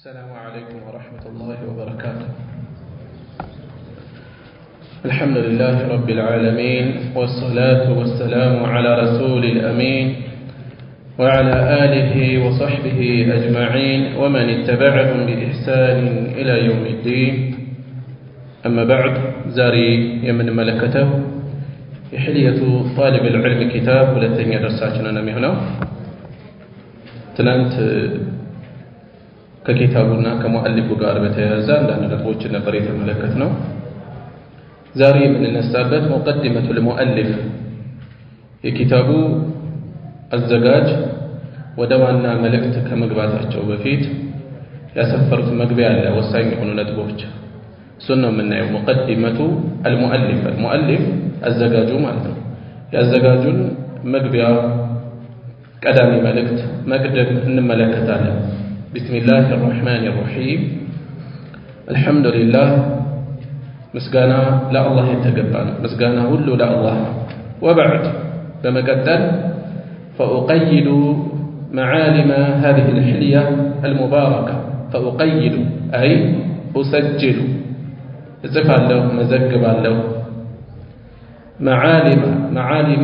السلام عليكم ورحمة الله وبركاته. الحمد لله رب العالمين، والصلاة والسلام على رسول الأمين وعلى آله وصحبه أجمعين ومن اتبعهم بإحسان إلى يوم الدين. أما بعد، زاري يمن ملكته يحلية طالب العلم كتاب ولتين درساتنا نميهنا تلانت ككتابنا كمؤلف قارب تيازان لأن نقوشنا قرية ملكتنا. زاري من النستابات مقدمة المؤلف كتاب الزجاج ودوانا ملكت كمقبات بفيت يسفرت مقبيا الله والسين يكونوا ندبوش سنة من مقدمة المؤلف الزجاج مالنا يا الزجاج مقبيا قدامي ملكت مقدم ملكت الله. بسم الله الرحمن الرحيم. الحمد لله. مسجانا لا الله يتقبل مسجانا هلو لا الله. وبعد بمقدر فأقيد معالم هذه الحلية المباركة. فأقيد أي أسجل زفع له مزقب له معالم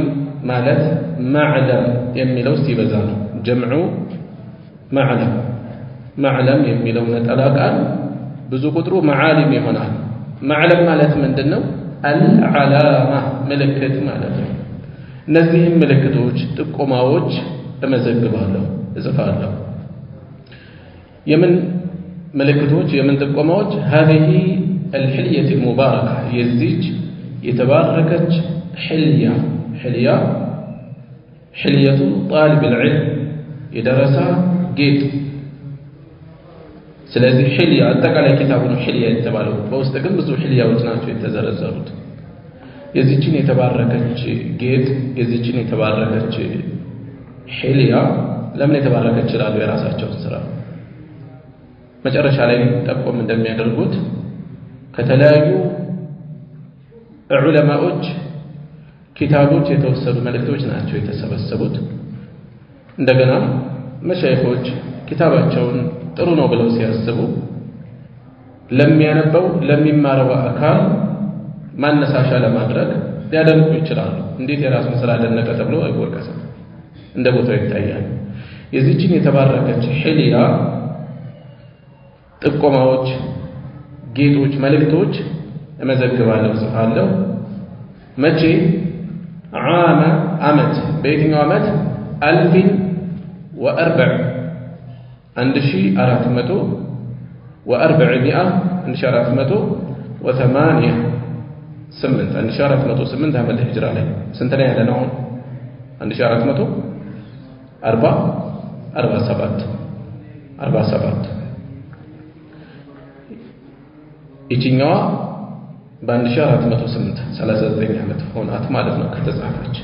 مالت معلم يميلو سيبزانو جمع معلم يميلو نتلاقان ብዙ ቁጥሩ معالم ይሆናል። معلم ማለት ምንድነው? العلامة ምልክት ማለት ነው። እነዚህም ምልክቶች ጥቆማዎች እመዘግባለሁ እጽፋለሁ። የምን ምልክቶች የምን ጥቆማዎች? هذه الحلية المباركة የዚች የተባረከች حلية طالب العلم የደረሳ ጌጥ። ስለዚህ حلية አጠቃላይ ኪታቡን حلية የተባለው በውስጥ ግን ብዙ حليያዎች ናቸው የተዘረዘሩት። የዚችን የተባረከች ጌጥ የዚችን የተባረከች حلية ለምን የተባረከች ይላሉ? የራሳቸው ስራ መጨረሻ ላይ ጠቆም እንደሚያደርጉት ከተለያዩ ዑለማዎች ኪታቦች የተወሰዱ መልእክቶች ናቸው የተሰበሰቡት። እንደገና መሻይኾች ኪታባቸውን ጥሩ ነው ብለው ሲያስቡ ለሚያነበው ለሚማረው አካል ማነሳሻ ለማድረግ ሊያደንቁ ይችላሉ። እንዴት የራሱን ስራ አደነቀ ተብሎ አይወቀስም፣ እንደ ቦታው ይታያል። የዚህችን የተባረከች حلية ጥቆማዎች፣ ጌጦች፣ መልእክቶች እመዘግባለሁ ጽፋለሁ። መቼ? ዓመት በየትኛው ዓመት? 1400 1408 ዓመተ ሂጅራ ላይ ስንት ላይ ያለነው? 1447 ይችኛዋ በ1408 39 ዓመት ሆናት ማለት ነው ከተጻፈች።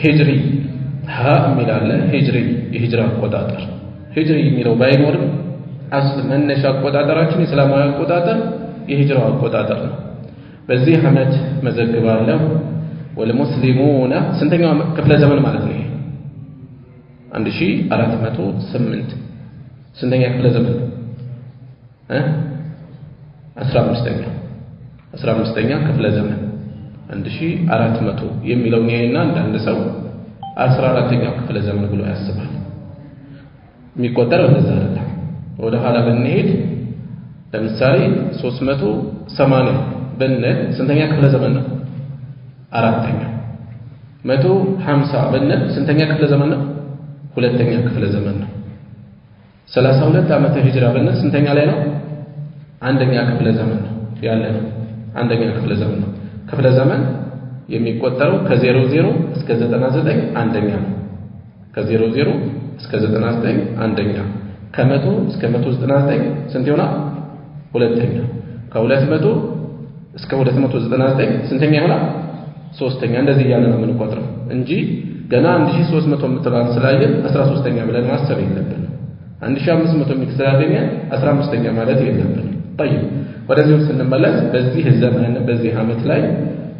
ሂጅሪ የሚላለ ሂጅሪ የሂጅራ አቆጣጠር ሂጅሪ የሚለው ባይኖርም አስል መነሻ አቆጣጠራችን እስላማዊ አቆጣጠር የሂጅራው አቆጣጠር ነው። በዚህ ዓመት መዘግባለሁ። ወልሙስሊሙና ስንተኛው ክፍለ ዘመን ማለት ነው? 1408 ስንተኛ ክፍለ ዘመን? 15ኛ ክፍለ ዘመን 1400 የሚለው ነውና አንድ ሰው 14ኛው ክፍለ ዘመን ብሎ ያስባል። የሚቆጠረው እንደዛ አይደለም። ወደ ኋላ ብንሄድ ለምሳሌ 380 ብንል ስንተኛ ክፍለ ዘመን ነው? አራተኛ። 150 ብንል ስንተኛ ክፍለ ዘመን ነው? ሁለተኛ ክፍለ ዘመን ነው። 32 ዓመተ ሂጅራ ብንል ስንተኛ ላይ ነው? አንደኛ ክፍለ ዘመን ነው ያለ ነው። አንደኛ ክፍለ ዘመን ነው። ክፍለ ዘመን የሚቆጠረው ከ00 እስከ 99 አንደኛ ነው። ከ00 እስከ 99 አንደኛ። ከ100 እስከ 199 ስንት ይሆናል? ሁለተኛ። ከ200 እስከ 299 ስንተኛ ይሆናል? ሶስተኛ። እንደዚህ እያለ ነው የምንቆጥረው እንጂ ገና 1300 የምትባል ስላየን 13ኛ ብለን ማሰብ የለብንም። 1500 የሚክስላደኛ 15ኛ ማለት የለብንም። طيب ወደዚህ ስንመለስ በዚህ ዘመን በዚህ ዓመት ላይ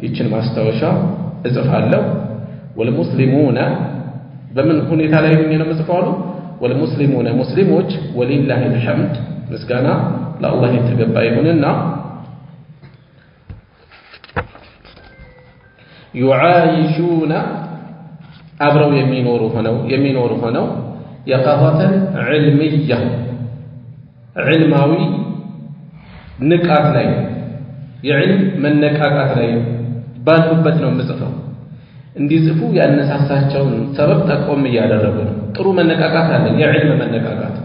ይችን ማስታወሻ እጽፋለሁ። ወልሙስሊሙና በምን ሁኔታ ላይ ነው የምጽፈው? والمسلمون مسلموች ولله الحمد ምስጋና ለአላህ የተገባ ይሁንና يعايشون አብረው የሚኖሩ ሆነው يقظة علمية علماዊ ንቃት ላይ የዕልም መነቃቃት ላይ ባሉበት ነው የምጽፈው እንዲጽፉ ያነሳሳቸውን ሰበብ ጠቆም እያደረጉ ነው ጥሩ መነቃቃት አለ የዕልም መነቃቃት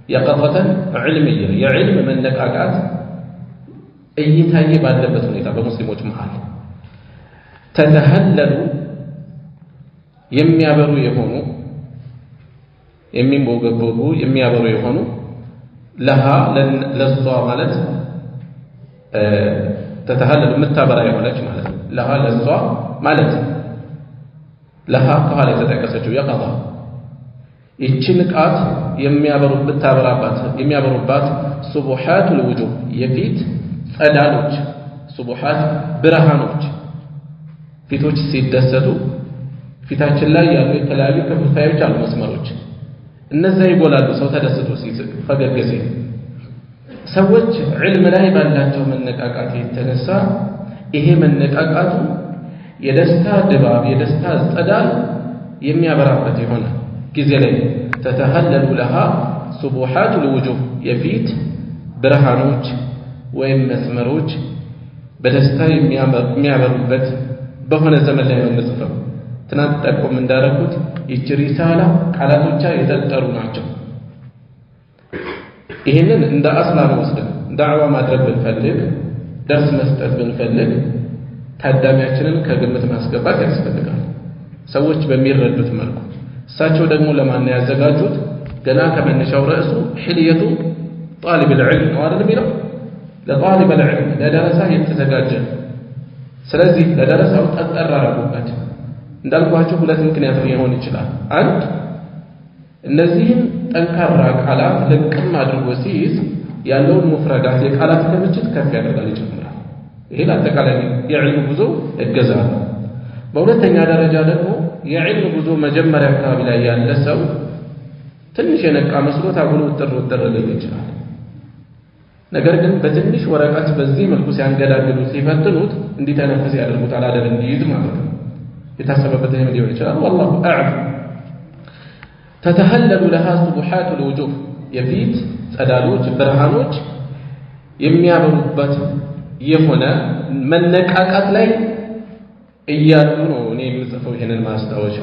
يقظة علمية የዕልም መነቃቃት እይታዬ ባለበት ሁኔታ በሙስሊሞች መሃል ተተሐለሉ የሚያበሩ የሆኑ የሚንቦገቦጉ የሚያበሩ የሆኑ ለሃ ለሷ ማለት ተተሐለሉ የምታበራ የሆነች ማለት ነው ለሃ ለሷ ማለት ለሃ ከኋላ የተጠቀሰችው የቀዛ ይህች ንቃት የሚያበሩባት ሱቡሓቱል ውጁህ የፊት ጸዳሎች ሱቡሓት ብርሃኖች ፊቶች ሲደሰቱ ፊታችን ላይ ያሉ የተለያዩ ክፍልፋዮች አሉ መስመሮች እነዛ ይጎላሉ ሰው ተደስቶ ሲስቅ ፈገግ ሲል ሰዎች ዒልም ላይ ባላቸው መነቃቃት የተነሳ ይሄ መነቃቃቱ የደስታ ድባብ የደስታ ጸዳል የሚያበራበት የሆነ ጊዜ ላይ ተተሐለሉ ለሃ ሱቡሓቱል ውጁህ የፊት ብርሃኖች ወይም መስመሮች በደስታ የሚያበሩበት በሆነ ዘመን ላይ የምንጽፈው ትናንት ጠቆም እንዳደረኩት ይህች ሪሳላ ቃላቶቿ የጠጠሩ ናቸው ይህንን እንደ አስላም ወስደን ዳዕዋ ማድረግ ብንፈልግ ደርስ መስጠት ብንፈልግ ታዳሚያችንን ከግምት ማስገባት ያስፈልጋል ሰዎች በሚረዱት መልኩ እሳቸው ደግሞ ለማን ያዘጋጁት ገና ከመነሻው ርዕሱ ሕልየቱ ጣሊብ العلم ነው አይደል የሚለው ለጣሊብ العلم ለደረሳ የተዘጋጀ ስለዚህ ለደረሳው ጠጠር አረጉበት እንዳልኳችሁ ሁለት ምክንያት ሊሆን ይችላል አንድ እነዚህን ጠንካራ ቃላት ልቅም አድርጎ ሲይዝ ያለውን ሙፍረዳት የቃላት ክምችት ከፍ ያደርጋል ይጨምራል ይሄ ለአጠቃላይ የዕልም ጉዞ እገዛ ነው በሁለተኛ ደረጃ ደግሞ የዕልም ጉዞ መጀመሪያ አካባቢ ላይ ያለ ሰው ትንሽ የነቃ መስሎት አጉል ወጥር ሊል ይችላል ነገር ግን በትንሽ ወረቀት በዚህ መልኩ ሲያንገዳግሉት ሲፈትኑት እንዲተነፍስ ያደርጉታል አደብ እንዲይዝ ማለት ነው የታሰበበት ይሄም ሊሆን ይችላል والله اعلم تتهلل لها سبحات الوجوه የፊት ጸዳሎች ብርሃኖች የሚያበሩበት የሆነ መነቃቃት ላይ እያሉ ነው እኔ የምጽፈው ይሄንን ማስታወሻ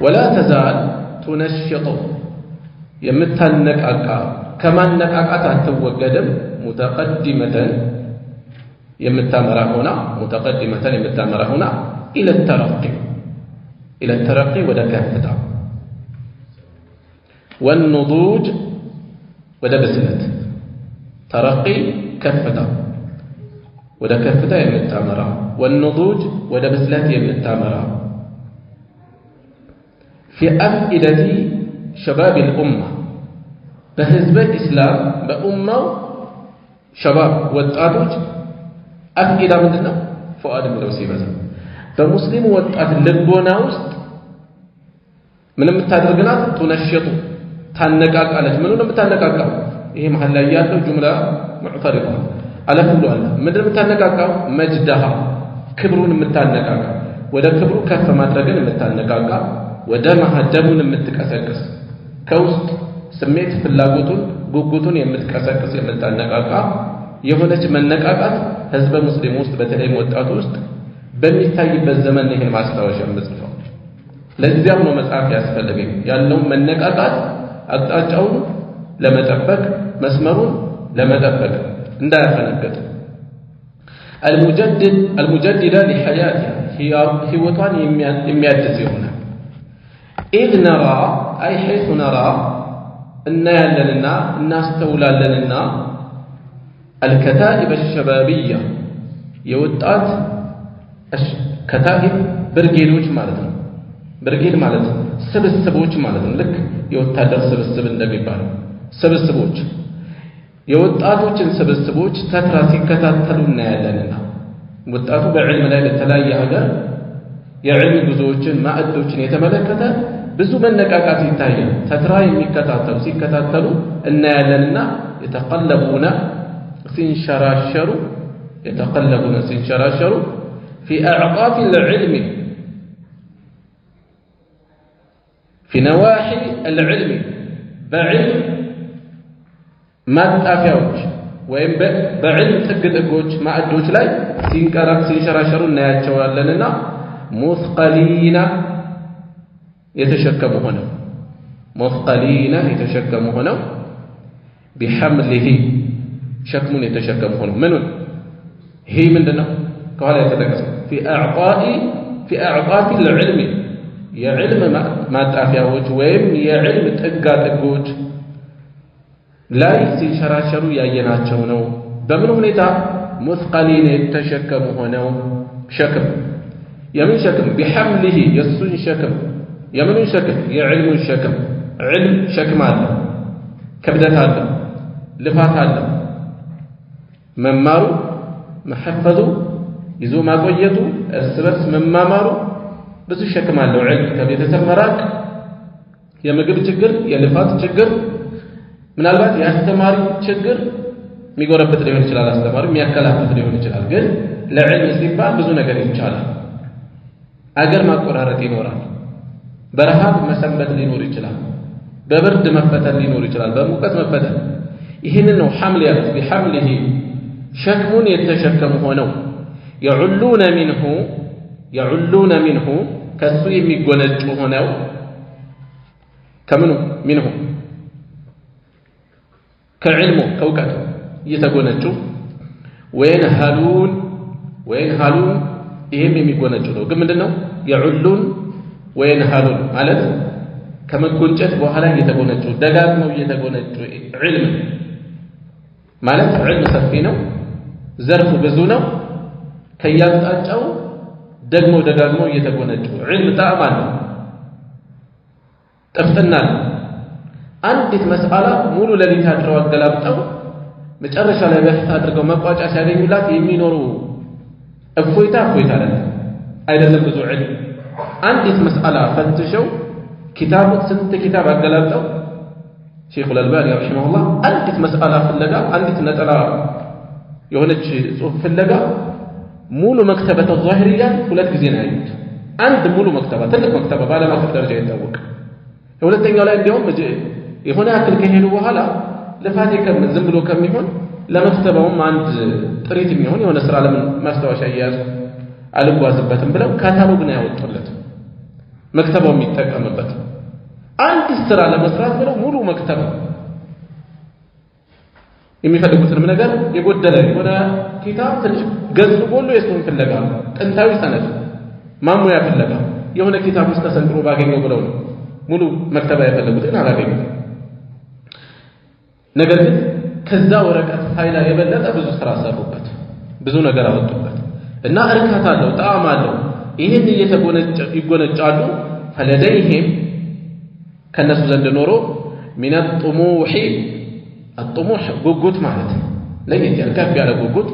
ولا تزال تنشط የምታነቃቃ ከማነቃቃት አትወገድም متقدمة የምታመራ ሆና إلى الترقي ወደ ከፍታ والنضوج ወደ ብስለት ተረቂ ከፍታ ወደ ከፍታ የምታመራ والنضوج ወደ ብስለት የምታመራ في أفئدة شباب الأمة በህዝበ ኢስላም በኡማው ሸባብ ወጣቶች አፍኢዳ ምንድነው ፉአድ ምለው ሲበዛ በሙስሊም ወጣት ልቦና ውስጥ ምንም ታደርግናት ተነሽጡ ታነቃቃለች ምኑን የምታነቃቃው ይሄ መሐል ላይ ያለው ጁምላ ሙዕተሪዳ አለፍ ብሏል ምንድነው የምታነቃቃው መጅደሃ ክብሩን የምታነቃቃ ወደ ክብሩ ከፍ ማድረግን የምታነቃቃ ወደ ማህደሙን የምትቀሰቅስ ከውስጥ ስሜት ፍላጎቱን ጉጉቱን የምትቀሰቅስ የምታነቃቃ የሆነች መነቃቃት ህዝበ ሙስሊም ውስጥ በተለይ ወጣቱ ውስጥ በሚታይበት ዘመን ይሄን ማስታወሻ የምጽፈው ለዚያም ነው መጽሐፍ ያስፈልገኝ ያለው መነቃቃት አቅጣጫውን ለመጠበቅ መስመሩን ለመጠበቅ እንዳያፈነገጥ المجدد لحياتها ህይወቷን የሚያድስ ይሆናል إذ نرى أي حيث نرى እናያለንና እናስተውላለንና الكتائب الشبابية የወጣት ከታኢብ ብርጌዶች ማለት ነው ብርጌድ ማለት ስብስቦች ማለት ነው ልክ የወታደር ስብስብ እንደሚባለው ስብስቦች የወጣቶችን ስብስቦች ተትራ ሲከታተሉ እናያለንና ወጣቱ በዕልም ላይ በተለያየ ሀገር የዕልም ጉዞዎችን ማዕዶችን የተመለከተ ብዙ መነቃቃት ይታያል ተትራ የሚከታተሉ ሲከታተሉ እናያለንና የተቀለቡና ሲንሸራሸሩ يتقلبون سنشراشروا في أعقاب العلم في نواحي العلم بعلم ما تأفيوش وين بعلم تقد أقوش ما أدوش لاي سنشراشروا نياتشوا لنا مثقلين يتشكموا هنا مثقلين يتشكموا هنا بحمله شكم يتشكموا هنا منون هي من دنا قال يتدقس في أعطاء العلم يا علم ما تعفيوش ويم يا علم تقاد أقوش لا يسنشراشروا يا يناتشونو بمن هنا مثقلين يتشكموا هنا شكم يمن شكم بحمله يسون شكم يمن شكم يا علم شكم علم شكم هذا كبدت هذا لفات هذا ممارو محفظو يزو ما قويتو السبس ممامارو بس شكم هذا علم كبير تسمراك يا مقب تشكر يا لفات تشكر من البات يا استماري تشكر ميقربت ليون يشلال استماري ميأكلات ليون يشلال قل لعلم سيبال بزو نقر يشلال أجر ما قرارة ينوران برهاب مسبت لنور يشلال ببرد مفتن لنور يشلال بموقت مفتن ይህን ነው ሐምል ያሉት بحمله شكم يتشكم ሆነው يعلون منه ከሱ የሚጎነጩ ሆነው ከምኑ منه ከዕልሙ ከውቀቱ እየተጎነጩ وينهلون ይሄም የሚጎነጩ ነው ግን ምንድነው يعلون وينهلون ማለት ከመጎንጨት በኋላ እየተጎነጩ ደጋግመው እየተጎነጩ ዒልም ማለት ዒልም ሰፊ ነው ዘርፉ ብዙ ነው ከያጣጫው ደጋግመው እየተጎነጩ ዒልም ጣዕም አለው ጥፍጥና አንዲት መስአላ ሙሉ ለሊት አድረው አገላብጠው መጨረሻ ላይ በህት አድርገው መቋጫ ሲያገኙላት የሚኖሩ እፎይታ አይደለም ብዙ ዒልም አንዲት መስአላ ፈትሸው كتاب سنت كتاب أقلابته شيخ الألباني رحمه الله أنت مسألة في اللقاء أنت نتلا يهونج صوف في اللقاء مولو مكتبة الظاهرية ولاد زين عيد أنت مولو مكتبة تلك مكتبة بالا ما تقدر جاي تتوق يولد تنقل عندهم هنا أكل كهلو وهلا لفاتي كم زنبلو كم يهون لا مكتبة هم عند طريق يهون يهون أسرع لمن ما استوى شيء على بوازبة بلو كاتالوجنا يوطلت مكتبه የሚጠቀምበት አንድ ስራ ለመስራት ብለው ሙሉ መክተብ የሚፈልጉትን ነገር የጎደለ የሆነ ኪታብ ትንሽ ገጽ ጎሎ የሱን ፍለጋ ጥንታዊ ሰነድ ማሙያ ፍለጋ የሆነ ኪታብ ውስጥ ተሰንድሮ ባገኘው ብለው ነው ሙሉ መክተባ የፈለጉትን አላገኙም ነገር ግን ከዛ ወረቀት ፋይላ የበለጠ ብዙ ስራ ሰሩበት ብዙ ነገር አወጡበት እና እርካታ አለው ጣዕም አለው ይሄን ይጎነጫሉ فلديهم ከነሱ ዘንድ ኖሮ من الطموح ጉጉት ማለት ለየት ያለ ከፍ ያለ ጉጉት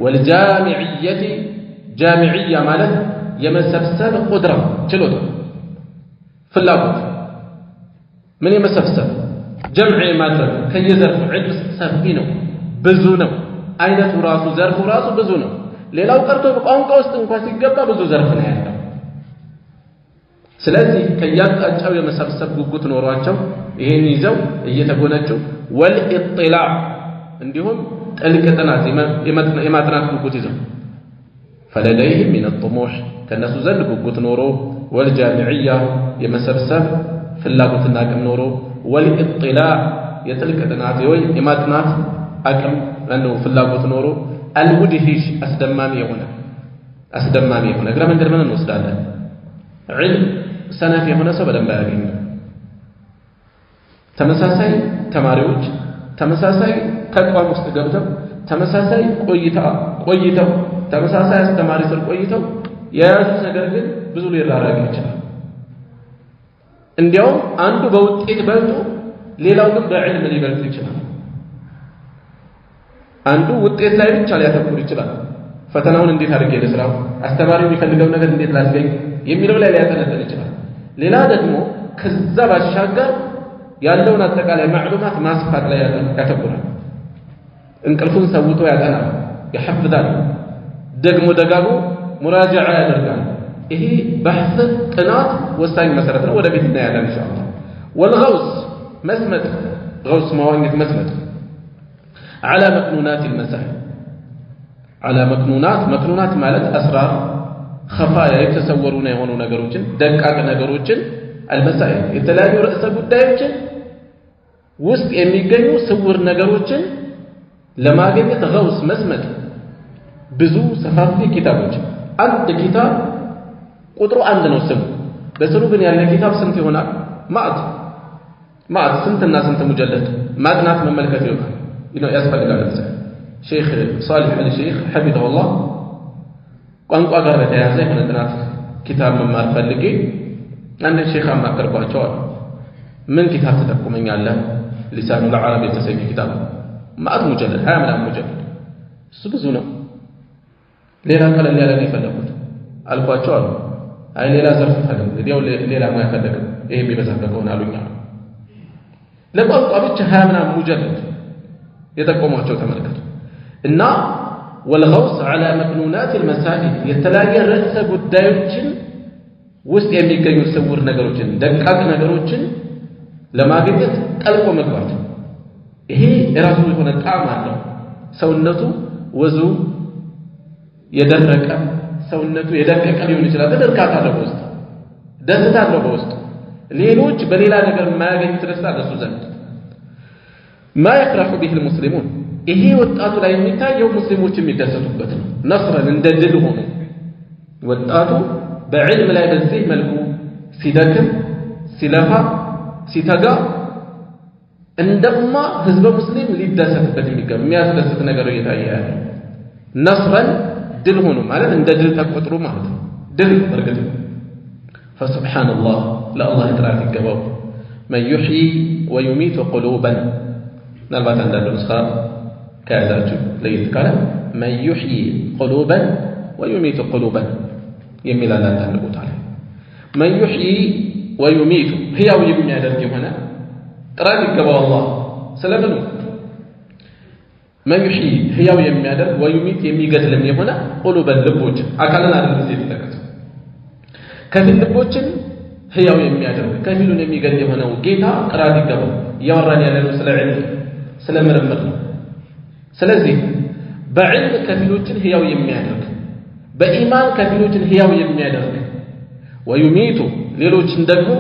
والجامعية جامعية ማለት የመሰብሰብ ቁድራ ችሎታ ፍላጎት ምን የመሰብሰብ ጀምዕ ማድረግ ከየዘርፉ ዒልም ሰፊ ነው ብዙ ነው አይነቱ ራሱ ዘርፉ ራሱ ብዙ ነው ሌላው ቀርቶ በቋንቋ ውስጥ እንኳን ሲገባ ብዙ ዘርፍ ነው ያለው ስለዚህ ከያጣጫው የመሰብሰብ ጉጉት ኖሯቸው ይሄን ይዘው እየተጎነጩ ወልኢጥላዕ እንዲሁም ጥልቅ ጥናት የማጥናት ጉጉት ይዘው فلديهم من الطموح ከነሱ ዘንድ ጉጉት ኖሮ والجامعية የመሰብሰብ ፍላጎትና አቅም ኖሮ والإطلاع የጥልቅ ጥናት ወይ የማጥናት አቅም ነው ፍላጎት ኖሮ المدهش أسدمامي يهونا قرأ من درمان الوصدالة علم سنة في هنا سبدا باقين تمساسي تماريوج تمساسي تقوى مستقبتو تمساسي قويتو تمساسي استماري سر قويتو ياسوس نقرقل بزول يراراقي يجب እንዲያውም አንዱ በውጤት በልጦ ሌላው ግን በዕልም ሊበልጥ ይችላል አንዱ ውጤት ላይ ብቻ ሊያተኩር ይችላል ፈተናውን እንዴት አድርጌ ልስራው አስተማሪው የሚፈልገው ነገር እንዴት ላስገኝ የሚለው ላይ ሊያጠነጥን ይችላል ሌላ ደግሞ ከዛ ባሻገር ያለውን አጠቃላይ ማዕሉማት ማስፋት ላይ ያተኩራል። እንቅልፉን ሰውቶ ያጠናል፣ ያሐፍዛል፣ ደግሞ ደጋግሞ ሙራጃዓ ያደርጋል። ይሄ በሕث ጥናት ወሳኝ መሰረት ነው። ወደፊት እናያለን ኢንሻአላህ። ወልገውስ መስመጥ፣ ገውስ መዋኘት መስመጥ على مكنونات المسائل على مكنونات ማለት አስራር خفايا የተሰወሩና የሆኑ ነገሮችን ደቃቅ ነገሮችን المسائل የተለያዩ ርዕሰ ጉዳዮችን ውስጥ የሚገኙ ስውር ነገሮችን ለማግኘት ገውስ መስመጥ ብዙ ሰፋፊ ኪታቦች አንድ ኪታብ ቁጥሩ አንድ ነው ስሙ በስሩ ግን ያለ ኪታብ ስንት ይሆናል ማዕት ስንትና ስንት ሙጀለድ ማጥናት መመልከት ይሆናል ያስፈልጋል ሼክ ሷሊህ አልሼክ ሐፊዘሁላህ ቋንቋ ጋር በተያያዘ የሆነ ጥናት ኪታብ መማር ፈልጌ አንድ ሼክ አማከርኳቸው ምን ኪታብ ተጠቁመኛለህ ሊሳኑል አረብ የተሰኘ ኪታብ ማዕት ሙጀለድ 20 ምናምን ሙጀለድ እሱ ብዙ ነው ሌላ ቀለል ያለ ነው የፈለኩት አልኳቸው አይ ሌላ ዘርፍ ፈልግ ወዲያው ሌላ ሙያ ፈልግ ይሄ ቢበዛበት ሆነ አሉኛ ለቋንቋ ብቻ 20 ምናምን ሙጀለድ يتقوموا ተመልከቱ እና والغوص على مكنونات المسائل የተለያየ ርዕሰ ጉዳዮችን ውስጥ የሚገኙ ስውር ነገሮችን ደቃቅ ነገሮችን ለማግኘት ጠልቆ መግባት ይሄ የራሱ የሆነ ጣዕም አለው ሰውነቱ ወዙ የደረቀ ሰውነቱ የደቀቀ ሊሆን ይችላል ተደርካታ አለው በውስጥ ደስታ አለው በውስጥ ሌሎች በሌላ ነገር የማያገኙት ደስታ ለሱ ዘንድ ما يفرح به المسلمون ይሄ ወጣቱ ላይ የሚታየው ሙስሊሞች የሚደሰቱበት ነው ነስረን እንደድል ሆኖ ወጣቱ በዕልም ላይ በዚህ መልኩ ሲደክም ሲለፋ ሲተጋ እንደማ ህዝበ ሙስሊም ሊደሰትበት የሚያስደስት ነገር እየታየ ያለ ነስረን ድል ሆኖ ማለት እንደ ድል ተቆጥሮ ማለት ነው ድል በርግጥ فسبحان الله لا الله يتراك الجواب من يحيي ويميت قلوبا نالبات عندنا نسخة كذاته ليت قال من يحيي قلوبا ويميت قلوبا يميل على تعلق تعالى من يحيي ويميت هي ويبني على هنا تراك الجواب الله سلامنا من يحيي هي ويبني على ويميت يمي قد لم يهنا قلوبا لبوج أكلنا على المسجد لكت كفي لبوج هي ويبني على كفيلون يمي قد يهنا وجيتا تراك الجواب يوراني على المسلم سلام رمضان ስለዚህ በዕልም ከፊሎችን ህያው የሚያደርግ በኢማን ከፊሎችን ህያው የሚያደርግ ወዩሚቱ ሌሎችን ደግሞ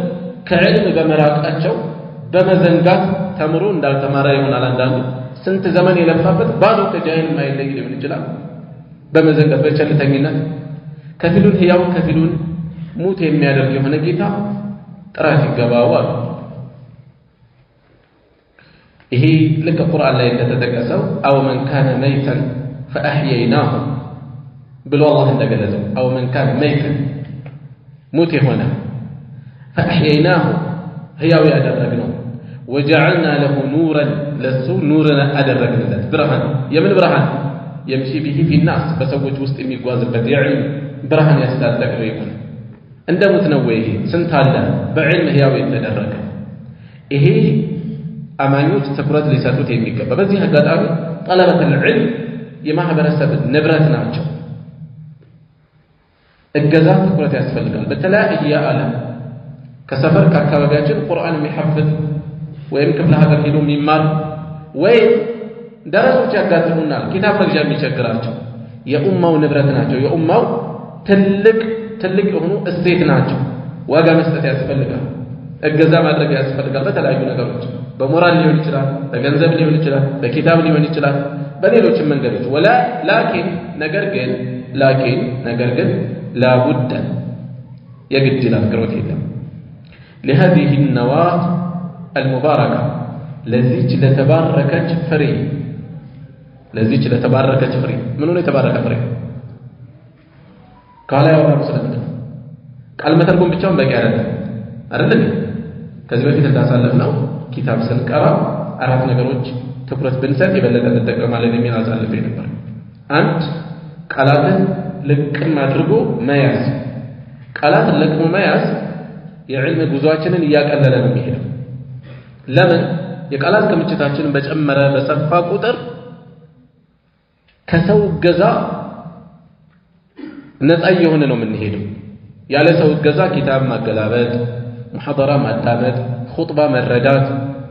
ከዕልም በመራቃቸው በመዘንጋት ተምሮ እንዳልተማረ ይሆናል አንዳንዱ ስንት ዘመን የለፋበት ባዶ ከጃሂል ማይለይ ሊሆን ይችላል በመዘንጋት በቸልተኝነት ከፊሉን ህያው ከፊሉን ሙት የሚያደርግ የሆነ ጌታ ጥራት ይገባዋል ይሄ ልክ ቁርአን ላይ እንደተጠቀሰው አው መን ካነ መይተን ፈአህየይናሁ ብሎ አላህ እንደገለጸው አው መን ካነ መይተን ሙት የሆነ ፈአህየይናሁ ህያው ያደረግነው ወጀዐልና ለሁ ኑረን ለሱ ኑርን አደረግንለት ብርሃን የምን ብርሃን የምሺ ቢሂ ፊናስ በሰዎች ውስጥ የሚጓዝበት የዕልም ብርሃን ያስታጠቀው ይሁን እንደ ሙት ነው ወይ ስንት አለ በዕልም ህያው የተደረገ ይሄ አማኞች ትኩረት ሊሰጡት የሚገባ በዚህ አጋጣሚ ጠለበት العلم የማህበረሰብ ንብረት ናቸው እገዛ ትኩረት ያስፈልጋል በተለያየ ዓለም ከሰፈር ከአካባቢያችን ቁርአን የሚሐፍዝ ወይም ክፍለ ሀገር ሄዶ የሚማር ወይም ደረሶች ያጋጥሙናል ኪታብ መግዣ የሚቸግራቸው የኡማው ንብረት ናቸው የኡማው ትልቅ የሆኑ እሴት ናቸው ዋጋ መስጠት ያስፈልጋል እገዛ ማድረግ ያስፈልጋል በተለያዩ ነገሮች በሞራል ሊሆን ይችላል በገንዘብ ሊሆን ይችላል በኪታብ ሊሆን ይችላል በሌሎችም መንገዶች ወላ ላኪን ነገር ግን ላቡድ የግድ ላፍቅሮት የለም لهذه النواة المباركة ለዚች ለተባረከች ፍሬ ምን ሆነ የተባረከ ፍሬ ቃል ያወራው ስለምንድን ነው ቃል መተርጎም ብቻውን በቂ አይደለም ከዚህ በፊት እንዳሳለፍነው ኪታብ ስንቀራ አራት ነገሮች ትኩረት ብንሰጥ የበለጠ እንጠቀማለን የሚል አሳልፌ ነበር አንድ ቃላትን ልቅም አድርጎ መያዝ ቃላትን ለቅሞ መያዝ የዕልም ጉዟችንን እያቀለለ ነው የሚሄደው። ለምን የቃላት ክምችታችንን በጨመረ በሰፋ ቁጥር ከሰው እገዛ ነፃ የሆነ ነው የምንሄደው። ያለ ሰው እገዛ ኪታብ ማገላበጥ፣ ሙሐደራ ማዳመጥ፣ ኹጥባ መረዳት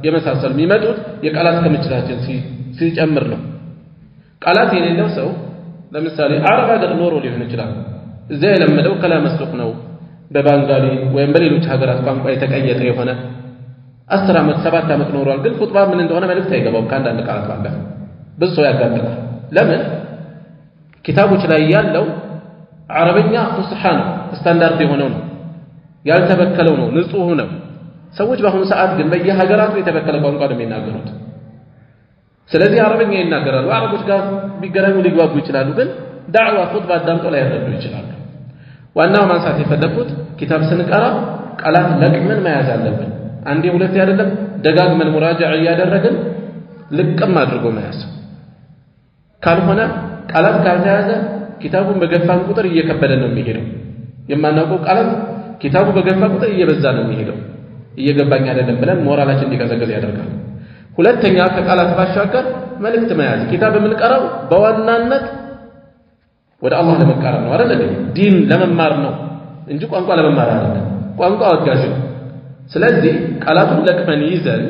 የመሳሰሉ የሚመጡት የቃላት ክምችታችን ሲጨምር ነው። ቃላት የሌለው ሰው ለምሳሌ አረብ ሀገር ኖሮ ሊሆን ይችላል። እዚያ የለመደው ከላም መስሉክ ነው። በባንጋሊ ወይም በሌሎች ሀገራት ቋንቋ የተቀየጠ የሆነ 10 ዓመት 7 ዓመት ኖሯል። ግን ኹጥባ ምን እንደሆነ መልእክት አይገባውም። ከአንዳንድ ቃላት ባለፈ ብዙ ሰው ያጋጥማል። ለምን ኪታቦች ላይ ያለው አረበኛ ፉስሓ ነው፣ ስታንዳርድ የሆነው ነው፣ ያልተበከለው ነው፣ ንጹህ ነው። ሰዎች በአሁኑ ሰዓት ግን በየሀገራቱ የተበከለ ቋንቋ ነው የሚናገሩት። ስለዚህ አረበኛ ይናገራሉ፣ አረቦች ጋር ቢገናኙ ሊግባቡ ይችላሉ። ግን ዳዕዋ ኹጥባ አዳምጠው ላይ ያረዱ ይችላሉ። ዋናው ማንሳት የፈለኩት ኪታብ ስንቀራ ቃላት ለቅመን መያዝ አለብን። አንዴ ሁለቴ አይደለም፣ ደጋግመን ሙራጃዕ እያደረግን ልቅም አድርጎ መያዝ። ካልሆነ ቃላት ካልተያዘ ኪታቡን በገፋን ቁጥር እየከበደ ነው የሚሄደው። የማናውቀው ቃላት ኪታቡ በገፋ ቁጥር እየበዛ ነው የሚሄደው። እየገባኝ አይደለም ብለን ሞራላችን እንዲቀዘቅዝ ያደርጋል። ሁለተኛ ከቃላት ባሻገር መልእክት መያዝ። ኪታብ የምንቀራው በዋናነት ወደ አላህ ለመቃረብ ነው አይደል? ዲን ለመማር ነው እንጂ ቋንቋ ለመማር አይደለም። ቋንቋ አጋዥ ነው። ስለዚህ ቃላቱን ለቅመን ይዘን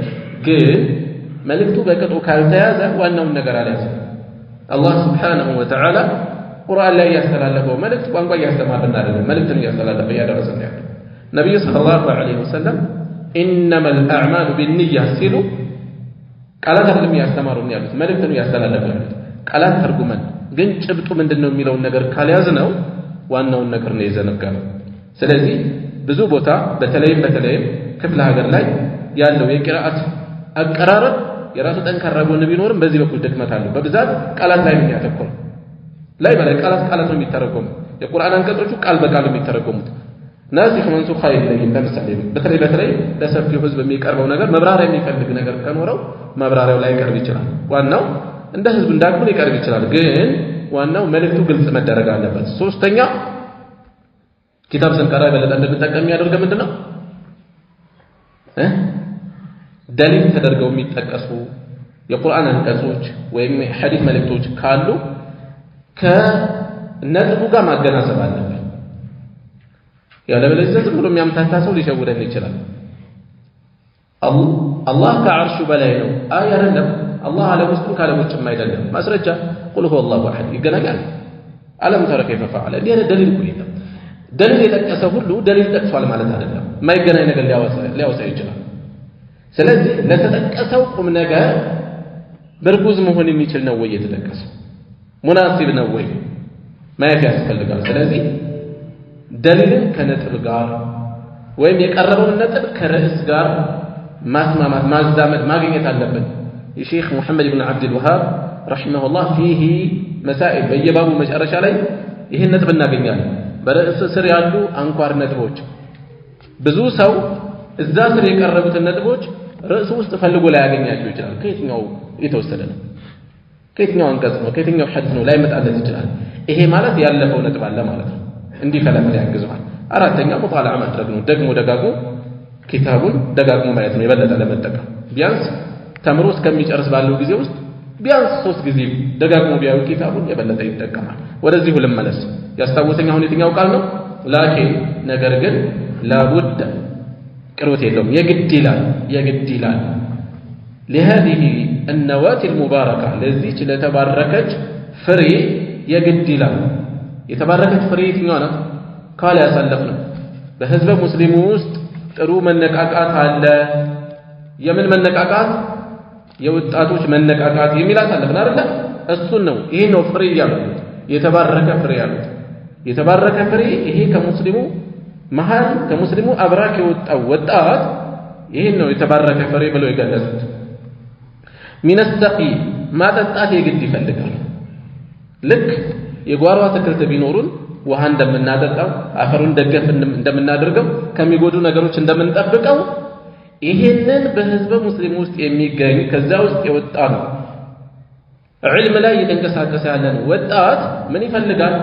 ግን መልእክቱ በቅጡ ካልተያዘ ዋናውን ነገር አልያዘም። አላህ ሱብሓነሁ ወተዓላ ቁርአን ላይ ያስተላለፈው መልእክት ቋንቋ እያስተማርን አይደለም፣ መልእክትን እያስተላለፈ እያደረሰን ያለው ነብዩ ሰለላሁ ዐለይሂ ወሰለም ኢነመል አዕማሉ ቢንኒያ ሲሉ ቃላት አይደለም ያስተማሩን ያሉት፣ መልእክትን እያስተላለፉ ያሉት። ቃላት ተርጉመን ግን ጭብጡ ምንድነው የሚለውን ነገር ካልያዝነው ዋናውን ነገር ነው የዘነጋነው። ስለዚህ ብዙ ቦታ በተለይም ክፍለ ሀገር ላይ ያለው የቂራአት አቀራረብ የራሱ ጠንካራ ጎን ቢኖርም በዚህ በኩል ድክመት አለው። በብዛት ቃላት ላይ ነው የሚያተኩረው። ላይ በላይ ቃላት ነው የሚተረጎሙ። የቁርአን አንቀጾቹ ቃል በቃል የሚተረጎሙት ናሲኽ መንሱኽ አይለይም። ለምሳሌ በተለይ ለሰፊው ህዝብ የሚቀርበው ነገር መብራሪያ የሚፈልግ ነገር ከኖረው ማብራሪያው ላይ ቀርብ ይችላል። ዋናው እንደ ህዝብ እንዳልኩ ሊቀርብ ይችላል፣ ግን ዋናው መልእክቱ ግልጽ መደረግ አለበት። ሶስተኛ ኪታብ ስንቀራ በለጠ እንድንጠቀም የሚያደርገው ምንድነው? ደሊል ተደርገው የሚጠቀሱ የቁርአን አንቀጾች ወይም የሐዲስ መልእክቶች ካሉ ከነጥቡ ጋር ማገናዘብ አለበት። ያለበለዚያ ዝም ብሎ የሚያምታታ ሰው ሊሸውደን ይችላል። አላህ ከዓርሹ በላይ ነው። አይ አይደለም፣ አላህ ዓለም ውስጥ ከዓለሞችም አይደለም። ማስረጃ ቁል ሁወ አላሁ አሐድ ይገናኛል። አለም ተረ ከይፈ ፈዐለ ሊያለ ደሊል እኮ የለም። ደሊል የጠቀሰ ሁሉ ደሊል ጠቅሷል ማለት አይደለም። የማይገናኝ ነገር ሊያወሳ ይችላል። ስለዚህ ለተጠቀሰው ቁም ነገር በርጉዝ መሆን የሚችል ነው ወይ የተጠቀሰው? ሙናሲብ ነው ወይ ማየት ያስፈልጋል። ስለዚህ ደሊልን ከነጥብ ጋር ወይም የቀረበውን ነጥብ ከርዕስ ጋር ማስማማት ማዛመድ ማግኘት አለበት። የሼክ ሙሐመድ ብን ዓብድል ወሃብ ረሒመሁላህ ፊሂ መሳኢል በየባቡ መጨረሻ ላይ ይህን ነጥብ እናገኛለን። በርዕስ ስር ያሉ አንኳር ነጥቦች ብዙ ሰው እዛ ስር የቀረቡትን ነጥቦች ርዕሱ ውስጥ ፈልጎ ላይ ያገኛቸው ይችላል። ከየትኛው የተወሰደ ነው? ከየትኛው አንቀጽ ነው? ከየትኛው ሐዲስ ነው? ላይ መጣለት ይችላል። ይሄ ማለት ያለፈው ነጥብ አለ ማለት ነው። እንዲፈለፍል ያግዘዋል። አራተኛ ሙጣላዓ ማድረግ ነው። ደግሞ ደጋግሞ ኪታቡን ደጋግሞ ማየት ነው የበለጠ ለመጠቀም። ቢያንስ ተምሮ እስከሚጨርስ ባለው ጊዜ ውስጥ ቢያንስ 3 ጊዜ ደጋግሞ ቢያዩ ኪታቡን የበለጠ ይጠቀማል። ወደዚሁ ልመለስ። ያስታወሰኝ አሁን የትኛው ቃል ነው? ላኪን ነገር ግን ላቡድ ቅርበት የለውም የግድ ይላል لهذه النواة المباركة ለዚህች ለተባረከች ፍሬ የግድ ይላል። የተባረከች ፍሬ የትኛው ናት? ካለ ያሳለፍነው በህዝበ ሙስሊሙ ውስጥ ጥሩ መነቃቃት አለ። የምን መነቃቃት? የወጣቶች መነቃቃት የሚል አሳለፍን አይደል? እሱን ነው ይሄ ነው ፍሬ ያሉት፣ የተባረከ ፍሬ ያሉት። የተባረከ ፍሬ ይሄ ከሙስሊሙ መሃል ከሙስሊሙ አብራክ የወጣው ወጣት ይሄን ነው የተባረከ ፍሬ ብለው የገለጹት። ሚነስተቂ ማጠጣት የግድ ይፈልጋል። ልክ የጓሮ አትክልት ቢኖሩን ውሃ እንደምናጠጣው አፈሩን ደገፍ እንደምናደርገው ከሚጎዱ ነገሮች እንደምንጠብቀው ይሄንን በህዝበ ሙስሊም ውስጥ የሚገኝ ከዛ ውስጥ የወጣ ነው ዒልም ላይ የተንቀሳቀሰ ያለን ወጣት ምን ይፈልጋል?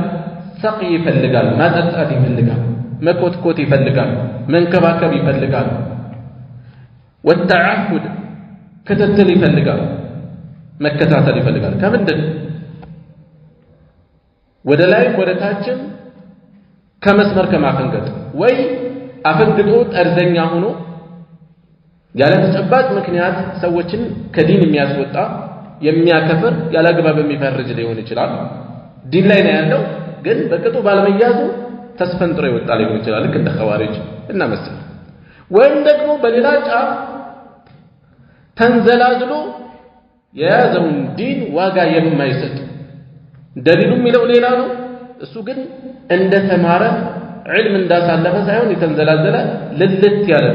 ሰቂ ይፈልጋል፣ ማጠጣት ይፈልጋል። መኮትኮት ይፈልጋል መንከባከብ ይፈልጋል ወተዓሁድ ክትትል ይፈልጋል መከታተል ይፈልጋል ከምንድን ወደ ላይ ወደ ታችም ከመስመር ከማፈንገጥ ወይ አፈንግጦ ጠርዘኛ ሆኖ ያለ ተጨባጭ ምክንያት ሰዎችን ከዲን የሚያስወጣ የሚያከፍር ያላግባብ የሚፈርጅ ሊሆን ይችላል ዲን ላይ ነው ያለው ግን በቅጡ ባለመያዙ ተስፈንጥሮ ይወጣል ሊሆን ይችላል ልክ እንደ ኸዋሪጅ እና መሰል ወይም ደግሞ በሌላ ጫፍ ተንዘላዝሎ የያዘውን ዲን ዋጋ የማይሰጥ ደሊሉ የሚለው ሌላ ነው እሱ ግን እንደ ተማረ ዒልም እንዳሳለፈ ሳይሆን የተንዘላዘለ ልልት ያለ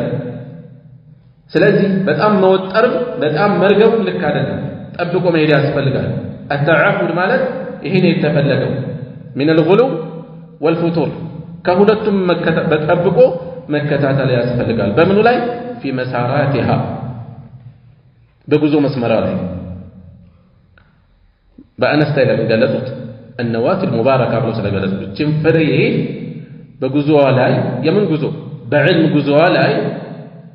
ስለዚህ በጣም መወጠርም በጣም መርገም ልክ አይደለም ጠብቆ መሄድ ያስፈልጋል التعهد ማለት ይሄ ነው የተፈለገው من الغلو والفتور ከሁለቱም በጠብቆ መከታተል ያስፈልጋል በምኑ ላይ في مساراتها በጉዞ መስመራ ላይ በአነስታይ ለምንገለጹት النوات المباركه ብሎ ስለገለጹት ጭንፍሬ በጉዞዋ ላይ የምን ጉዞ በዕልም ጉዞዋ ላይ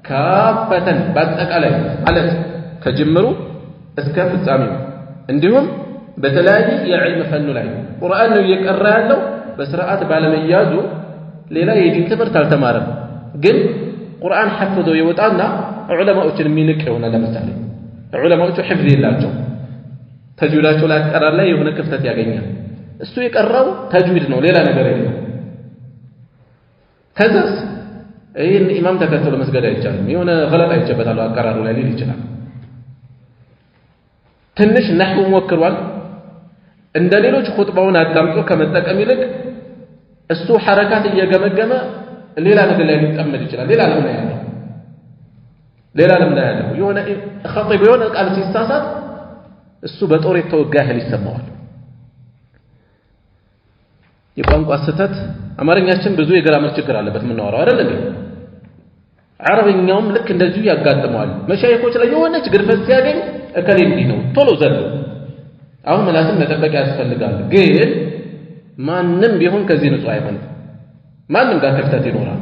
ካፈተን በአጠቃላይ ማለት ከጅምሩ እስከ ፍጻሜው እንዲሁም በተለያየ የዕልም ፈኑ ላይ ቁርአን ነው እየቀራ ያለው በስርዓት ባለመያዙ ሌላ የዲን ትምህርት አልተማረም ግን ቁርአን ሐፍዞ ይወጣና ዑለማዎችን የሚንቅ ይሆናል ለምሳሌ ዑለማዎቹ ሐፍዝ የላቸው ተጅዊዳቸው ላይ አቀራር ላይ የሆነ ክፍተት ያገኛል እሱ የቀራው ተጅዊድ ነው ሌላ ነገር የለም ከዛስ ይሄን ኢማም ተከትሎ መስገድ አይቻልም የሆነ ገለጣ ይጨበታል አቀራሩ ላይ ሊል ይችላል ትንሽ ነህው ሞክሯል እንደ ሌሎች ኹጥባውን አዳምጦ ከመጠቀም ይልቅ እሱ ሐረካት እየገመገመ ሌላ ነገር ላይ ሊጠመድ ይችላል ሌላ ለምን ያለው የሆነ ኸጢብ የሆነ ቃል ሲሳሳት እሱ በጦር የተወጋ ያህል ይሰማዋል የቋንቋ ስህተት አማርኛችን ብዙ የግራመር ችግር አለበት ምን ነው አይደል እንዴ አረብኛውም ልክ እንደዚሁ ያጋጥመዋል መሻይኾች ላይ የሆነች ግርፈት ሲያገኝ እከሌ እንዲህ ነው ቶሎ ዘሎ አሁን ምላስን መጠበቅ ያስፈልጋል ግን ማንም ቢሆን ከዚህ ንጹህ አይሆንም ማንም ጋር ክፍተት ይኖራል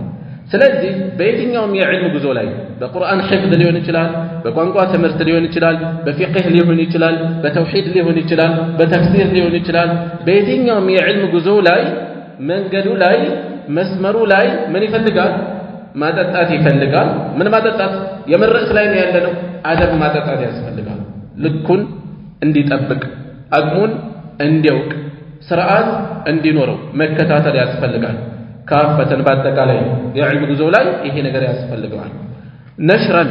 ስለዚህ በየትኛውም የዕልም ጉዞ ላይ በቁርአን ሒፍዝ ሊሆን ይችላል በቋንቋ ትምህርት ሊሆን ይችላል በፊቅህ ሊሆን ይችላል በተውሂድ ሊሆን ይችላል በተፍሲር ሊሆን ይችላል በየትኛውም የዕልም ጉዞ ላይ መንገዱ ላይ መስመሩ ላይ ምን ይፈልጋል ማጠጣት ይፈልጋል ምን ማጠጣት የመረስ ላይ ነው ያለነው አደብ ማጠጣት ያስፈልጋል ልኩን እንዲጠብቅ አቅሙን እንዲያውቅ ስርዓት እንዲኖረው መከታተል ያስፈልጋል ካፈተን በአጠቃላይ የዕልም ጉዞ ላይ ይሄ ነገር ያስፈልጋል ነሽራን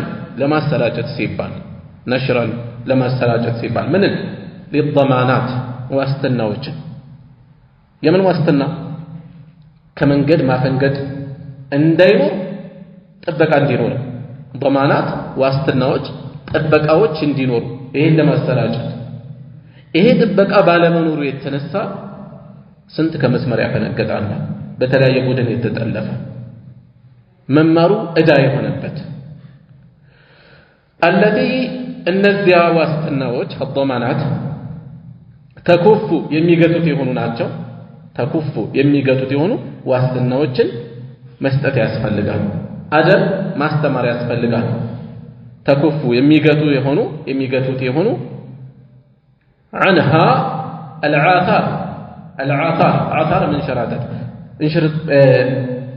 ለማሰራጨት ሲባል ምን ለضمانات ዋስትናዎች የምን ዋስትና ከመንገድ ማፈንገድ እንዳይኖር ጥበቃ እንዲኖር ضمانات ዋስትናዎች ጥበቃዎች እንዲኖር ይሄን ለማሰራጨት ይሄ ጥበቃ ባለመኖሩ የተነሳ ስንት ከመስመር ያፈነገጣል በተለያየ ቡድን የተጠለፈ መማሩ እዳ የሆነበት التي እነዚያ ዋስትናዎች الضمانات ተኩፉ የሚገቱት የሆኑ ናቸው ተኩፉ የሚገቱት የሆኑ ዋስትናዎችን መስጠት ያስፈልጋል አደብ ማስተማር ያስፈልጋል ተኩፉ የሚገቱት የሆኑ عنها العاثار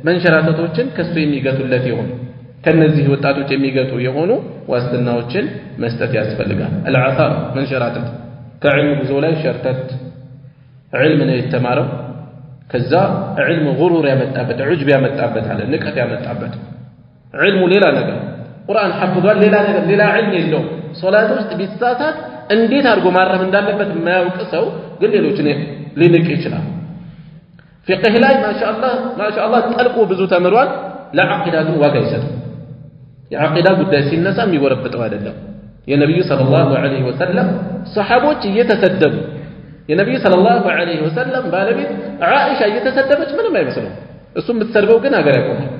መንሸራተቶችን ከሱ የሚገቱለት የሆኑ ከነዚህ ወጣቶች የሚገቱ የሆኑ ዋስትናዎችን መስጠት ያስፈልጋል العاثار መንሸራተት ከዕልም ጉዞ ላይ ሸርተት ዕልም ነው የተማረው ከዛ ዕልም ጉሩር ያመጣበት ዑጅብ ያመጣበት አለ ንቀት ያመጣበት ዕልሙ ሌላ ነገር ቁርአን ሐፍዟል ሌላ ነገር ሌላ ዕልም የለውም ሶላት ውስጥ ቢሳሳት እንዴት አድርጎ ማረም እንዳለበት የማያውቅ ሰው ግን ሌሎችን ሊንቅ ይችላል ፊቅህ ላይ ማሻአላህ ጠልቆ ብዙ ተምሯል ለዓቂዳ ግን ዋጋ ይሰጣል የዓቂዳ ጉዳይ ሲነሳ የሚወረብጠው አይደለም የነብዩ ሰለላሁ ዐለይሂ ወሰለም ሰሃቦች እየተሰደቡ የነብዩ ሰለላሁ ዐለይሂ ወሰለም ባለቤት ዓኢሻ እየተሰደበች ምንም አይመስለው እሱ የምትሰድበው ግን አገር ያቆማል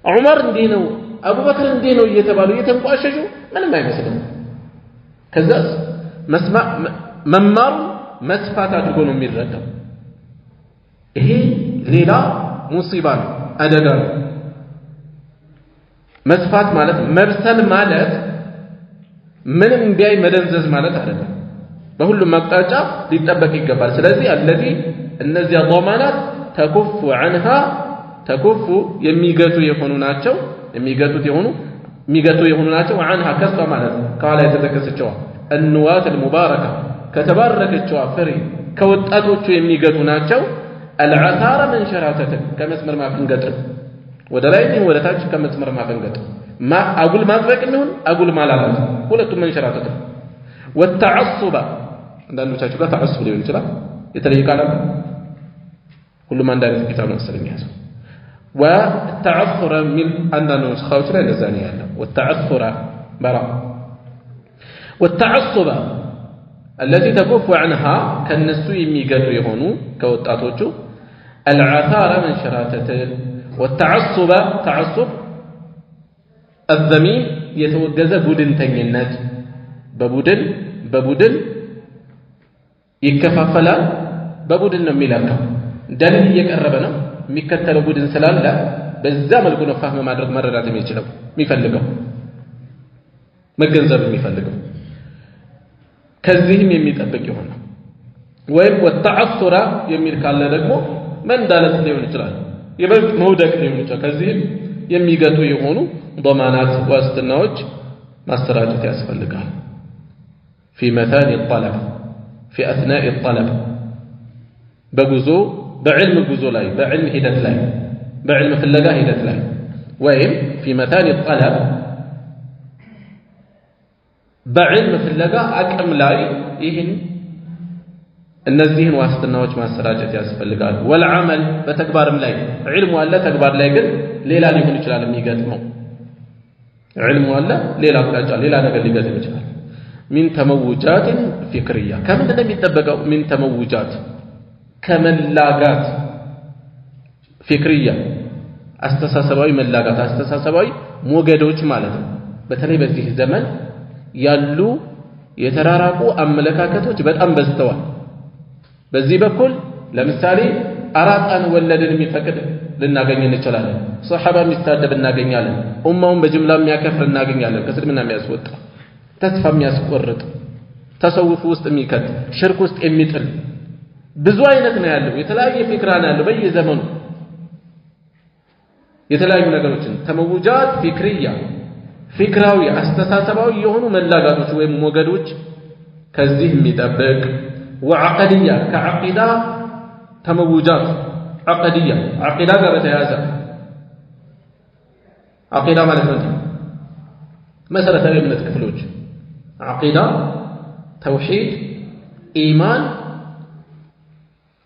ዑመር እንዲህ ነው አቡበክር እንዲህ ነው እየተባሉ እየተንቋሸሹ ምንም አይመስለው ከዛ መማሩ መስፋት አድርጎ ነው የሚረዳው ይሄ ሌላ ሙሲባ ነው አደጋ ነው መስፋት ማለት መብሰል ማለት ምንም ቢያይ መደንዘዝ ማለት አይደለም በሁሉም አቅጣጫ ሊጠበቅ ይገባል ስለዚህ الذي እነዚህ ضمانات تكف عنها تكف የሚገቱ የሆኑ ናቸው የሚገቱ የሆኑ ናቸው عنها ከሷ ማለት ካላ የተጠቀሰችው النوات المباركه ከተባረከችው ፍሬ ከወጣቶቹ የሚገቱ ናቸው العثار من شراتته ከመስመር ማፈንገጥ ወደ ላይ ነው ወደ ታች ከመስመር ማፈንገጥ አጉል ማጥበቅ ነው አጉል ማላላት ሁለቱም መንሸራተት والتعصب አንዳንዶቻችሁ ጋር ተዓሱብ ሊሆን ይችላል የተለየ ቃል አለ ሁሉም አንድ አይነት ኪታብ ነው ስለሚያዝ والتعثر من አንዳንድ ነስኻዎች ላይ እንደዛ ነው ያለው والتعثر برا والتعصب التي تكف عنها ከነሱ የሚገዱ የሆኑ ከወጣቶቹ العثار من شراتته والتعصب تعصب الذميم የተወገዘ ቡድንተኝነት በቡድን ይከፋፈላል በቡድን ነው የሚላከው ደልን እየቀረበ ነው የሚከተለው ቡድን ስላለ በዛ መልኩ ነው ፋህም ማድረግ መረዳት የሚችለው የሚፈልገው መገንዘብ የሚፈልገው ከዚህም የሚጠብቅ ይሆናል ወይም ወተዓሱራ የሚል ካለ ደግሞ መንዳለት ሊሆን ይችላል የበልጥ መውደቅ ሊሆን ይችላል ከዚህም የሚገቱ የሆኑ ضمانات ዋስትናዎች ማስተራጨት ያስፈልጋል في مثال الطلب في اثناء الطلب በጉዞ بعلم ጉዞ ላይ بعلم ሂደት ላይ بعلم ፍለጋ ሂደት ላይ ወይም في مثال الطلب بعلم ፍለጋ አቅም ላይ ይህን እነዚህን ዋስትናዎች ማስተራጨት ያስፈልጋል والعمل በተግባርም ላይ علم አለ ተግባር ላይ ግን ሌላ ሊሆን ይችላል የሚገጥመው علم አለ ሌላ አቅጣጫ ሌላ ነገር ሊገጥም ይችላል من تموجات فكريه كم እንደሚጠበቀው من تموجات ከመላጋት فكريه አስተሳሰባዊ መላጋት አስተሳሰባዊ ሞገዶች ማለት ነው በተለይ በዚህ ዘመን ያሉ የተራራቁ አመለካከቶች በጣም በዝተዋል በዚህ በኩል ለምሳሌ አራጣን ወለድን የሚፈቅድ ልናገኝ እንችላለን ሱሐባ የሚስተዳደብ እናገኛለን ኡማውን በጅምላ የሚያከፍር እናገኛለን ከስልምና የሚያስወጣ ተስፋ የሚያስቆርጥ ተሰውፍ ውስጥ የሚከት ሽርክ ውስጥ የሚጥል ብዙ አይነት ነው ያለው የተለያየ ፍክራ ነው ያለው በየዘመኑ የተለያዩ ነገሮችን ተመውጃት ፍክሪያ ፍክራዊ አስተሳሰባዊ የሆኑ መላጋቶች ወይም ሞገዶች ከዚህ የሚጠብቅ وعقديه كعقيده تموجات عقديه عقيده ጋር በተያያዘ عقيده ማለት ነው መሰረታዊ እምነት ክፍሎች عقيده ተውሂድ ኢማን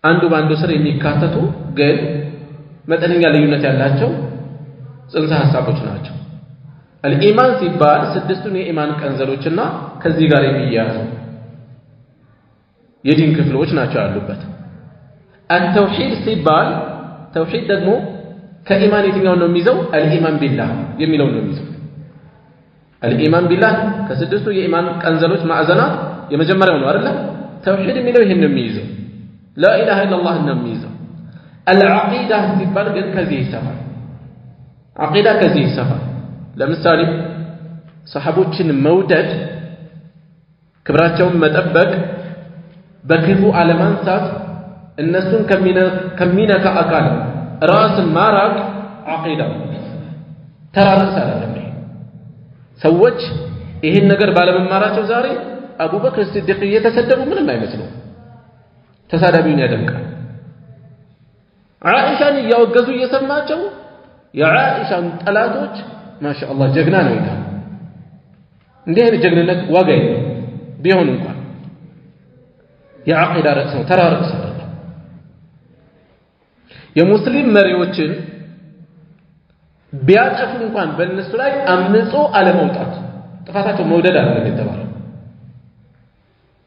አንዱ ባንዱ ስር የሚካተቱ ግን መጠነኛ ልዩነት ያላቸው ጽንሰ ሐሳቦች ናቸው الإيمان ሲባል ስድስቱን የኢማን ቀንዘሎችና ከዚህ ጋር የሚያያዙ የዲን ክፍሎች ናቸው ያሉበት التوحيد ሲባል ተውሂድ ደግሞ ከኢማን የትኛው ነው የሚይዘው الإيمان بالله የሚለው ነው የሚይዘው الإيمان بالله ከስድስቱ የኢማን ቀንዘሎች ማዕዘናት የመጀመሪያው ነው አይደል ተውሂድ የሚለው ይሄን ነው የሚይዘው لا إله إلا الله ነው የሚይዘው العقيدة ሲባል ግን ከዚህ ይሰፋል عقيدة ከዚህ ይሰፋል ለምሳሌ ሰሃቦችን መውደድ ክብራቸውን መጠበቅ በክፉ አለማንሳት እነሱን ከሚነካ አካል ራስን ማራቅ አቂዳ ተራራስ አይደለም ሰዎች ይሄን ነገር ባለመማራቸው ዛሬ አቡበክር ሲዲቅ እየተሰደቡ ምንም አይመስለው ተሳዳቢውን ያደንቃል አይሻን ያወገዙ እየሰማቸው የአይሻን ጠላቶች ማሻአላህ ጀግና ነው ይላል እንዴ አይነት ጀግንነት ዋጋ የለውም ቢሆን እንኳን የአቂዳ ርዕስ ነው ተራ ርዕስ አይደለም የሙስሊም መሪዎችን ቢያጠፉ እንኳን በእነሱ ላይ አምጾ አለመውጣት ጥፋታቸው መውደድ አይደለም የተባለው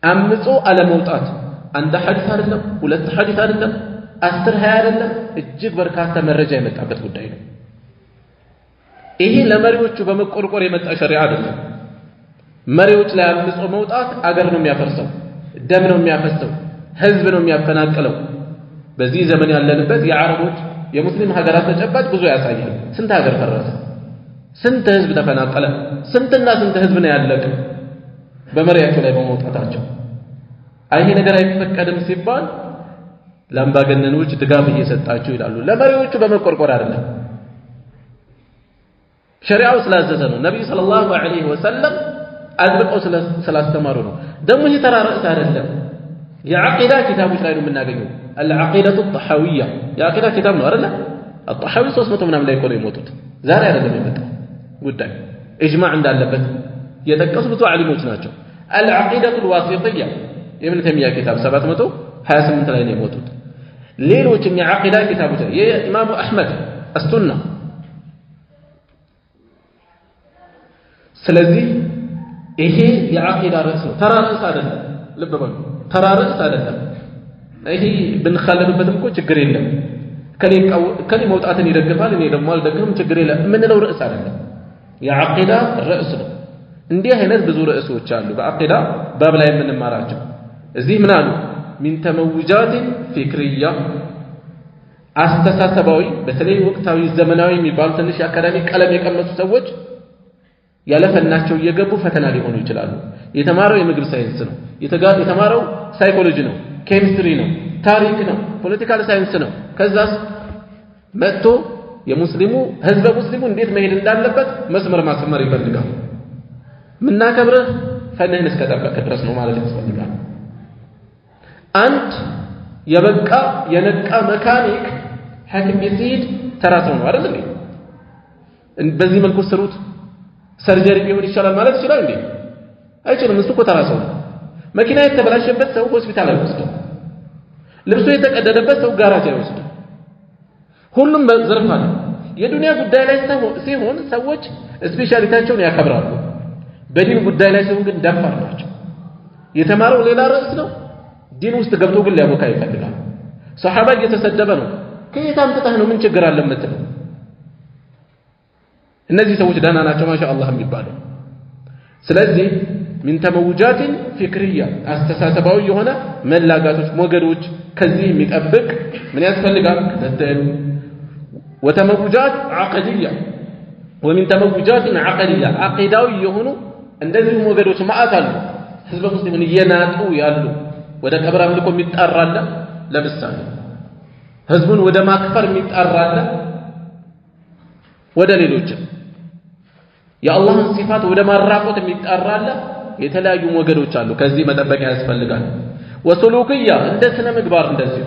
አምጾ አለመውጣት አንድ ሐዲስ አይደለም ሁለት ሐዲስ አይደለም 10 20 አይደለም እጅግ በርካታ መረጃ የመጣበት ጉዳይ ነው ይሄ ለመሪዎቹ በመቆርቆር የመጣ ሸሪዓ አይደለም መሪዎች ላይ አምጾ መውጣት አገር ነው የሚያፈርሰው ደም ነው የሚያፈሰው ህዝብ ነው የሚያፈናቅለው በዚህ ዘመን ያለንበት የአረቦች የሙስሊም ሀገራት ተጨባጭ ብዙ ያሳያል። ስንት ሀገር ፈረሰ፣ ስንት ህዝብ ተፈናቀለ፣ ስንትና ስንት ህዝብ ነው ያለቀ በመሪያቸው ላይ በመውጣታቸው። ይሄ ነገር አይፈቀድም ሲባል ለአምባገነኖች ድጋፍ እየሰጣቸው ይላሉ። ለመሪዎቹ በመቆርቆር አይደለም፣ ሸሪዓው ስላዘዘ ነው። ነብዩ ሰለላሁ ዐለይሂ ወሰለም አጥብቀው ስላስተማሩ ነው። ደግሞ ይህ ተራ ርዕስ አይደለም፣ የዐቂዳ ኪታቦች ላይ ነው የምናገኘው። አልዐቂደቱ ጣሐዊያ የዐቂዳ ኪታብ ነው አይደል? አጣሐዊ 300 ምናምን ላይ እኮ ነው የሞቱት። ዛሬ አይደለም የመጣው ጉዳይ። ኢጅማዕ እንዳለበት የጠቀሱ ብዙ ዓሊሞች ናቸው። አልዐቂደቱ አልዋሲጥያ የኢብኑ ተይሚያ ኪታብ 728 ላይ ነው የሞቱት። ሌሎችም የዐቂዳ ኪታቦች የኢማሙ አሕመድ አሱና። ስለዚህ ይሄ የዐቂዳ ርዕስ ነው፣ ተራ ርዕስ አይደለም። ልብ በሉ፣ ተራ ርዕስ አይደለም። ይሄ ብንኻለብበትም እኮ ችግር የለም። ከኔ መውጣትን ይደግፋል፣ እኔ ደግሞ አልደግፍም፣ ችግር የለም የምንለው ርዕስ አይደለም። የዐቂዳ ርዕስ ነው። እንዲህ አይነት ብዙ ርዕሶች አሉ በዐቂዳ ባብ ላይ የምንማራቸው። እዚህ ምን አሉ? ሚን ተመውጃት ፊክርያ አስተሳሰባዊ፣ በተለይ ወቅታዊ ዘመናዊ የሚባሉ ትንሽ የአካዳሚክ ቀለም የቀመሱ ሰዎች ያለፈናቸው እየገቡ ፈተና ሊሆኑ ይችላሉ። የተማረው የምግብ ሳይንስ ነው፣ የተማረው ሳይኮሎጂ ነው፣ ኬሚስትሪ ነው፣ ታሪክ ነው፣ ፖለቲካል ሳይንስ ነው። ከዛስ መጥቶ የሙስሊሙ ህዝበ ሙስሊሙ እንዴት መሄድ እንዳለበት መስመር ማስመር ይፈልጋል። ምናከብርህ ፈንህን እስከጠበቅ ድረስ ነው ማለት ያስፈልጋል። አንድ የበቃ የነቃ መካኒክ ሐኪም ቤት ሲሄድ ተራ ሰው ነው አይደል እንዴ? በዚህ መልኩ ስሩት ሰርጀሪ ቢሆን ይሻላል ማለት ይችላል እንዴ? አይችልም። እሱ እኮ ተራ ሰው ነው። መኪና የተበላሸበት ሰው ሆስፒታል አይወስድም። ልብሱ የተቀደደበት ሰው ጋራጅ አይወስድም። ሁሉም ዘርፍ አለ። የዱንያ ጉዳይ ላይ ሲሆን ሰዎች ስፔሻሊታቸውን ያከብራሉ። በዲን ጉዳይ ላይ ሲሆን ግን ደፋር ናቸው። የተማረው ሌላ ርዕስ ነው፣ ዲን ውስጥ ገብቶ ግን ሊያቦካ ይፈልጋል። ሰሃባ እየተሰደበ ነው። ከየት አምጥተህ ነው ምን ችግር አለ የምትለው? እነዚህ ሰዎች ደህና ናቸው ማሻአላህ የሚባለው። ስለዚህ ሚን ተመውጃትን ፊክርያ አስተሳሰባዊ የሆነ መላጋቶች ሞገዶች ከዚህ የሚጠብቅ ምን ያስፈልጋል? ክትትል። ወተመውጃት ዐቅድያ ወሚን ተመውጃትን ዐቅድያ ዐቂዳዊ የሆኑ እንደዚህ ሞገዶች ማአት አሉ። ህዝበ ሙስሊምን እየናጡ ያሉ ወደ ቀብር አምልኮ የሚጣራለ፣ ለምሳሌ ህዝቡን ወደ ማክፈር የሚጣራለ፣ ወደ ሌሎችም የአላህን ሲፋት ወደ ማራቆት የሚጣራለ የተለያዩ ሞገዶች አሉ። ከዚህ መጠበቅ ያስፈልጋል። ወሱሉክያ እንደ ስነ ምግባር እንደዚህ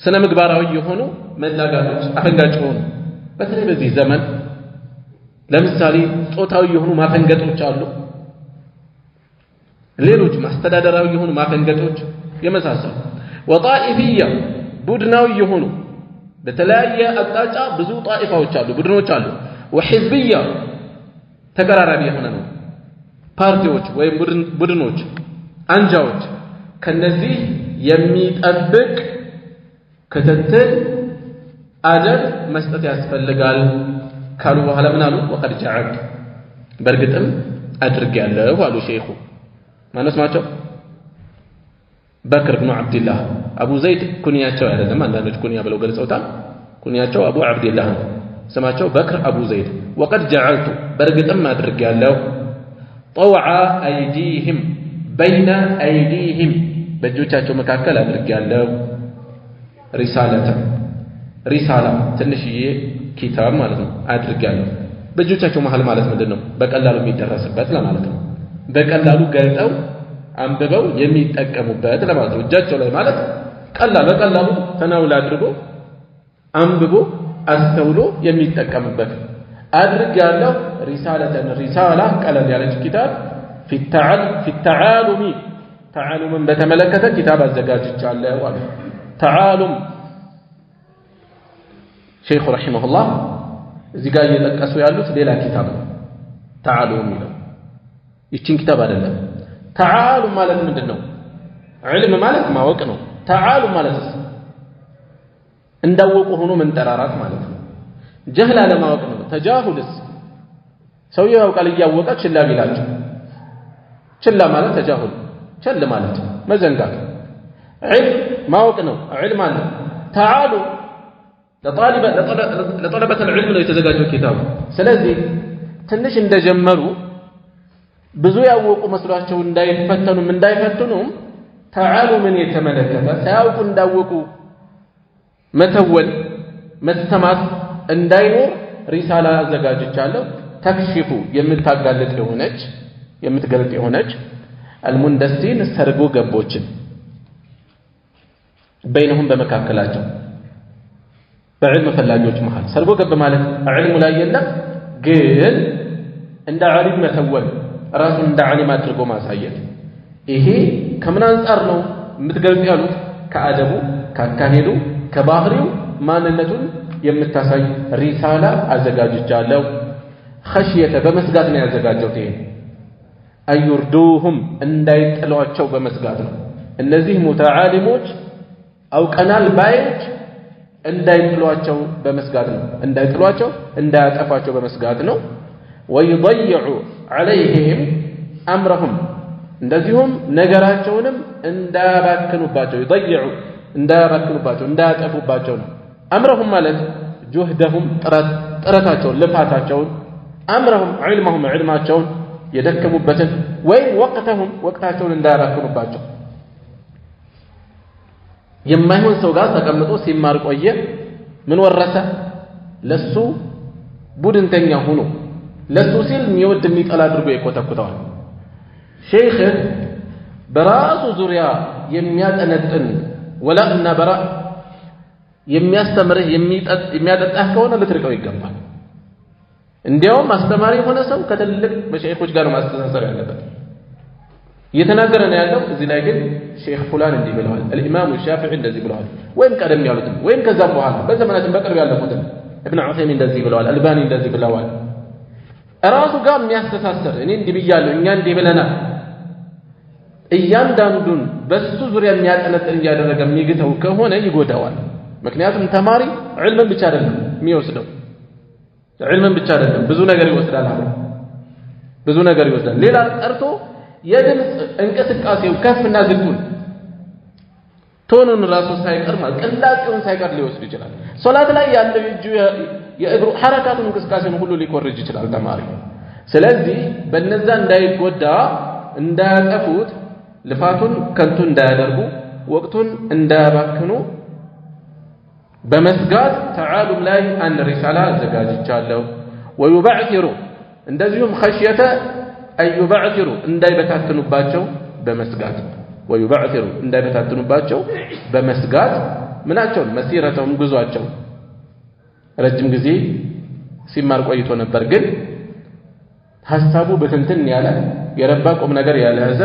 ስነ ምግባራዊ የሆኑ መላጋቶች አፈንጋጭ የሆኑ በተለይ በዚህ ዘመን ለምሳሌ ጾታዊ የሆኑ ማፈንገጦች አሉ። ሌሎች ማስተዳደራዊ የሆኑ ማፈንገጦች የመሳሰሉ ወጣኢፍያ ቡድናዊ የሆኑ በተለያየ አቅጣጫ ብዙ ጣኢፋዎች አሉ፣ ቡድኖች አሉ። ወሕዝብያ ተቀራራቢ የሆነ ነው፣ ፓርቲዎች ወይም ቡድኖች፣ አንጃዎች። ከነዚህ የሚጠብቅ ክትትል አደብ መስጠት ያስፈልጋል ካሉ በኋላ ምን አሉ? ወቀድ ጀዐልቱ በእርግጥም አድርጌያለሁ አሉ ሼኹ። ማነው ስማቸው? በክር ብኑ ዓብድላህ አቡ ዘይድ ኩንያቸው አይደለም። አንዳንዶች ኩንያ ብለው ገልጸውታል። ኩንያቸው አቡ ዓብድላህ ነው። ስማቸው በክር አቡ ዘይድ። ወቀድ ጀዐልቱ በእርግጥም አድርጌያለሁ ጠውዐ አይዲህም በይነ አይዲህም በእጆቻቸው መካከል አድርጌያለሁ ሪሳለተን ሪሳላ ትንሽዬ ኪታብ ማለት ነው አድርጌያለሁ። በእጆቻቸው መሃል ማለት ምንድን ነው? በቀላሉ የሚደረስበት ለማለት ነው። በቀላሉ ገልጠው አንብበው የሚጠቀሙበት ለማለት ነው። እጃቸው ላይ ማለት በቀላሉ ተናውል አድርጎ አንብቦ አስተውሎ የሚጠቀምበት አድርጌያለሁ። ሪሳለተን ሪሳላ ቀለል ያለች ኪታብ ፊ ተዓሉሚ ተዓሉምን በተመለከተ ኪታብ አዘጋጅቻለሁ አለ። ተዓሉም ሼኹ ረሒመሁላህ እዚህ ጋር እየጠቀሱ ያሉት ሌላ ኪታብ ነው። ተዓሉም የሚለው ይችን ኪታብ አይደለም። ተዓሉም ማለት ምንድን ነው? ዕልም ማለት ማወቅ ነው። ተዓሉም ማለት እንዳወቁ ሆኖ መንጠራራት ማለት ነው። ጀህል አለማወቅ ነው። ተጃሁልስ ሰውየው ያውቃል እያወቀ ችላ ቢላቸው፣ ችላ ማለት ተጃሁል ቸል ማለት መዘንጋት። ዒልም ማወቅ ነው علم አለ تعالوا ለطلبة العلم ነው የተዘጋጀው ኪታቡ ስለዚህ ትንሽ እንደጀመሩ ብዙ ያወቁ መስሏቸው እንዳይፈተኑም تعالوا ምን የተመለከተ ሳያውቁ እንዳወቁ መተወል መስተማት እንዳይኖር ሪሳላ አዘጋጅቻለሁ ተክሽፉ የምታጋልጥ የሆነች المندسين ሰርጎ ገቦችን بينهم በመካከላቸው በዕልም ፈላጊዎች መሃል ሰርጎ ገብ ማለት ዕልሙ ላይ የለም ግን እንደ ዓሊም መተወል ራሱን እንደ ዓሊም አድርጎ ማሳየት ይሄ ከምን አንፃር ነው የምትገልጽ ያሉት ከአደቡ ካካሄዱ ከባህሪው ማንነቱን የምታሳይ ሪሳላ አዘጋጅቻለሁ خشيه በመስጋት ነው ያዘጋጀሁት ይሄ አይርዱሁም እንዳይጥሏቸው በመስጋት ነው እነዚህ ሙተዓሊሞች አውቀናል ባዮች እንዳይጥሏቸው በመስጋት ነው እንዳያጠፋቸው በመስጋት ነው ويضيعوا عليهم امرهم እንደዚሁም ነገራቸውንም እንዳያባክኑባቸው يضيعوا እንዳያጠፉባቸው ነው امرهم ማለት جهدهم ጥረታቸውን ልፋታቸውን امرهم علمهم የደከሙበትን ወይ ወቅታቸውን እንዳያባክኑባቸው የማይሆን ሰው ጋር ተቀምጦ ሲማር ቆየ ምን ወረሰ ለሱ ቡድንተኛ ሆኖ ለሱ ሲል የሚወድ የሚጠላ አድርጎ ይቆጠቁጠዋል ሼኽ በራሱ ዙሪያ የሚያጠነጥን ወላእና በራ የሚያስተምርህ የሚያጠጣህ ከሆነ ልትርቀው ይገባል እንዲያውም አስተማሪ የሆነ ሰው ከትልቅ መሻይኾች ጋር ማስተሳሰር ያለበት እየተናገረ ነው ያለው እዚህ ላይ ግን ሼኽ ፉላን እንዲህ ብለዋል الامام الشافعي እንደዚህ ብለዋል ወይም ቀደም ያሉትን ወይም ከዛም በኋላ በዘመናችን በቅርብ ያለፉትን ابن عثيمين እንደዚህ ብለዋል አልባኒ እንደዚህ ብለዋል ራሱ ጋር የሚያስተሳሰር እኔ እንዲህ ብያለሁ እኛ እንዲህ ብለናል እያንዳንዱን በሱ ዙሪያ የሚያጠነጥን ያደረገ የሚግተው ከሆነ ይጎዳዋል ምክንያቱም ተማሪ ዒልምን ብቻ አይደለም የሚወስደው ዒልምን ብቻ አይደለም ብዙ ነገር ይወስዳል ብዙ ነገር ይወስዳል ሌላ ቀርቶ የድምጽ እንቅስቃሴው ከፍና ዝቁን ቶኑን ራሱ ሳይቀር ማለት ቅላጼውን ሳይቀር ሊወስድ ይችላል ሶላት ላይ ያለው የእግሩ ሐረካቱን እንቅስቃሴውን ሁሉ ሊኮርጅ ይችላል ተማሪ ስለዚህ በነዛ እንዳይጎዳ እንዳያጠፉት ልፋቱን ከንቱ እንዳያደርጉ ወቅቱን እንዳያባክኑ በመስጋት ተዓሉም ላይ አንድ ሪሳላ አዘጋጅቻለሁ ወይባዕሩ እንደዚሁም خشيه አይባዕሩ እንዳይበታተኑባቸው በመስጋት ወይባዕሩ እንዳይበታተኑባቸው በመስጋት ምናቸው መስይረተውም ጉዟቸው ረጅም ጊዜ ሲማር ቆይቶ ነበር ግን ሐሳቡ በትንትን ያለ የረባ ቁም ነገር ያለዘ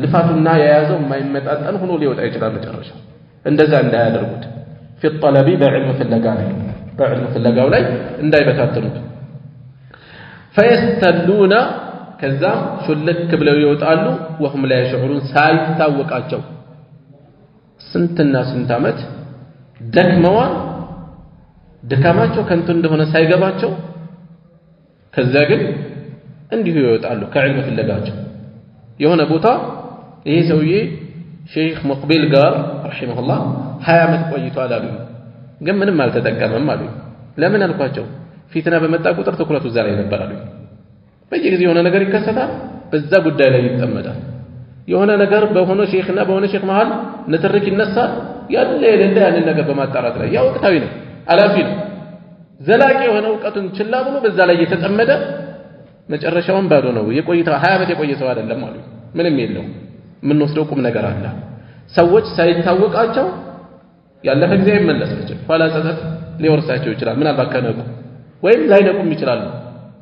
ልፋቱና የያዘው የማይመጣጠን ሆኖ ሊወጣ ይችላል መጨረሻ እንደዛ እንዳያደርጉት في الطلب بعلم فلقاو ላይ እንዳይበታተኑት فيستلون ከዛም ሹልክ ብለው ይወጣሉ وهم لا يشعرون ሳይታወቃቸው ስንትና ስንት ዓመት ደክመዋል ድካማቸው ከንቱ እንደሆነ ሳይገባቸው ከዛ ግን እንዲሁ ይወጣሉ ከዕልም ፍለጋቸው የሆነ ቦታ ይሄ ሰውዬ ሼኽ ሙቅቢል ጋር ረሂመሁላህ 20 ዓመት ቆይቷል አሉ ግን ምንም አልተጠቀመም አሉ ለምን አልኳቸው ፊትና በመጣ ቁጥር ትኩረቱ እዛ ላይ ነበር አሉ በየጊዜው የሆነ ነገር ይከሰታል በዛ ጉዳይ ላይ ይጠመዳል የሆነ ነገር በሆነ ሼኽና በሆነ ሼኽ መሃል ንትርክ ይነሳል ያለ ያንን ነገር በማጣራት ላይ ያ ወቅታዊ ነው አላፊ ነው ዘላቂ የሆነ ዕውቀቱን ችላ ብሎ በዛ ላይ እየተጠመደ መጨረሻውን ባዶ ነው የቆይታ 20 ዓመት የቆየው አይደለም አሉ ምንም የለው ምን ወስደው ቁም ነገር አለ ሰዎች ሳይታወቃቸው ያለፈ ጊዜ ይመለሳቸው ኋላ ጸጸት ሊወርሳቸው ይችላል ምናልባት ከነቁ ወይም ላይነቁም ይችላሉ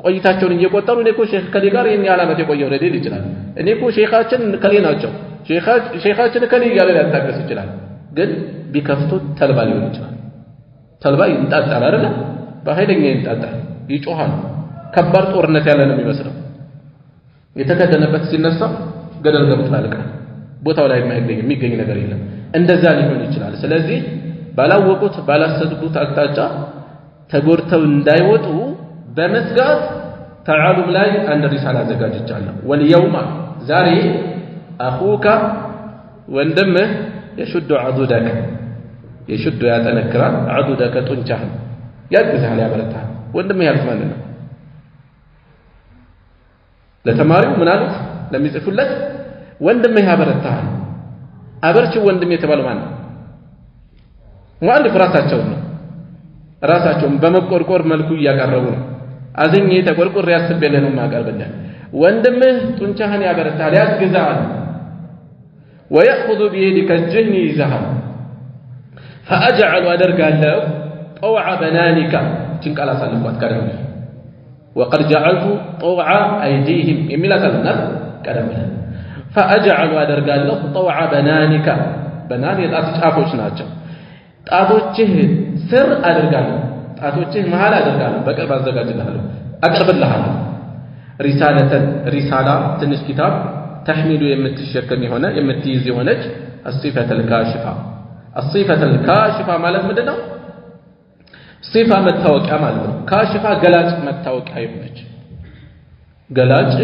ቆይታቸውን እየቆጠሩ እኔ እኮ ሼኽ ከሌ ጋር የኔ ዓላማት የቆየው ለዲል ይችላል እኔ እኮ ሼኻችን ከሌ ናቸው ሼኻችን ከሌ ያለ ያታቀስ ይችላል ግን ቢከፍቱት ተልባ ሊሆን ይችላል ተልባ ይንጣጣል አይደል በኃይለኛ ይንጣጣል ይጮሃል ከባድ ጦርነት ያለ ነው የሚመስለው የተከደነበት ሲነሳ ገደል ገብቷል ቦታው ላይ የሚገኝ ነገር የለም እንደዛ ሊሆን ይችላል ስለዚህ ባላወቁት ባላሰዱት አቅጣጫ ተጎድተው እንዳይወጡ በመስጋት ተዓሉም ላይ አንድ ሪሳላ አዘጋጅቻለሁ ወልየውማ ዛሬ አኹካ ወንድምህ يشد عضدك يشد يتنكر عضدك طنچህን ያግዛል ያበረታል ወንድምህ ያልፍ ማለት ነው ለተማሪው ምን አሉት ለሚጽፉለት ወንድምህ ያበረታል አበርቺ ወንድም የተባለው ማለት ነው ሙአሊፍ ራሳቸውን በመቆርቆር መልኩ ያቀርቡ ነው አዘኝ ተቆርቆር ያስበለ ነው ማቀርበለ ወንድምህ ጡንቻህን ያበረታል ያግዛል ويأخذ بيدك الجهن يزهر فأجعل أدرقاله طوع بنانك تنقل أسألفات كرمه وقد جعلت طوع أيديهم يميلا سألنا كرمه فأجعل أدرقاله طوع بنانك بناني الأتشافوش ناتشو تأتوچه سر أدرقاله تأتوچه محال أدرقاله بقرب أزدقاج الله أقرب الله رسالة تنش كتاب تحمل يمتشكم هنا يمتيز هنا الصفة الكاشفة مالت مدنا صفة متوقع مالت كاشفة قلاج متوقع يهونج قلاج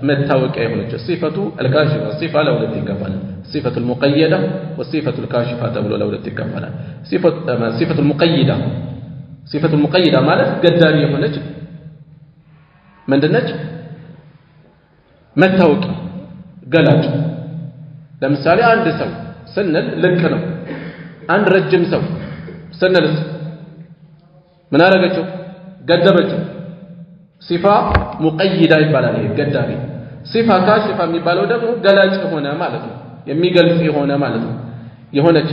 متوقع يهونج الصفة الكاشفة الصفة لولد كفلا صفة المقيدة والصفة الكاشفة تقول لولد كفلا صفة المقيدة مالت قدار يهونج من دنج متوقع قلاج ለምሳሌ አንድ ሰው ስንል ልክ ነው አንድ ረጅም ሰው ስንል ምን አረጋቸው ገደበችው ሲፋ ሙቀይዳ ይባላል ይሄ ገዳቢ ሲፋ ካሽፋ የሚባለው ደግሞ ገላጭ ሆነ ማለት ነው የሚገልጽ ሆነ ማለት ነው የሆነች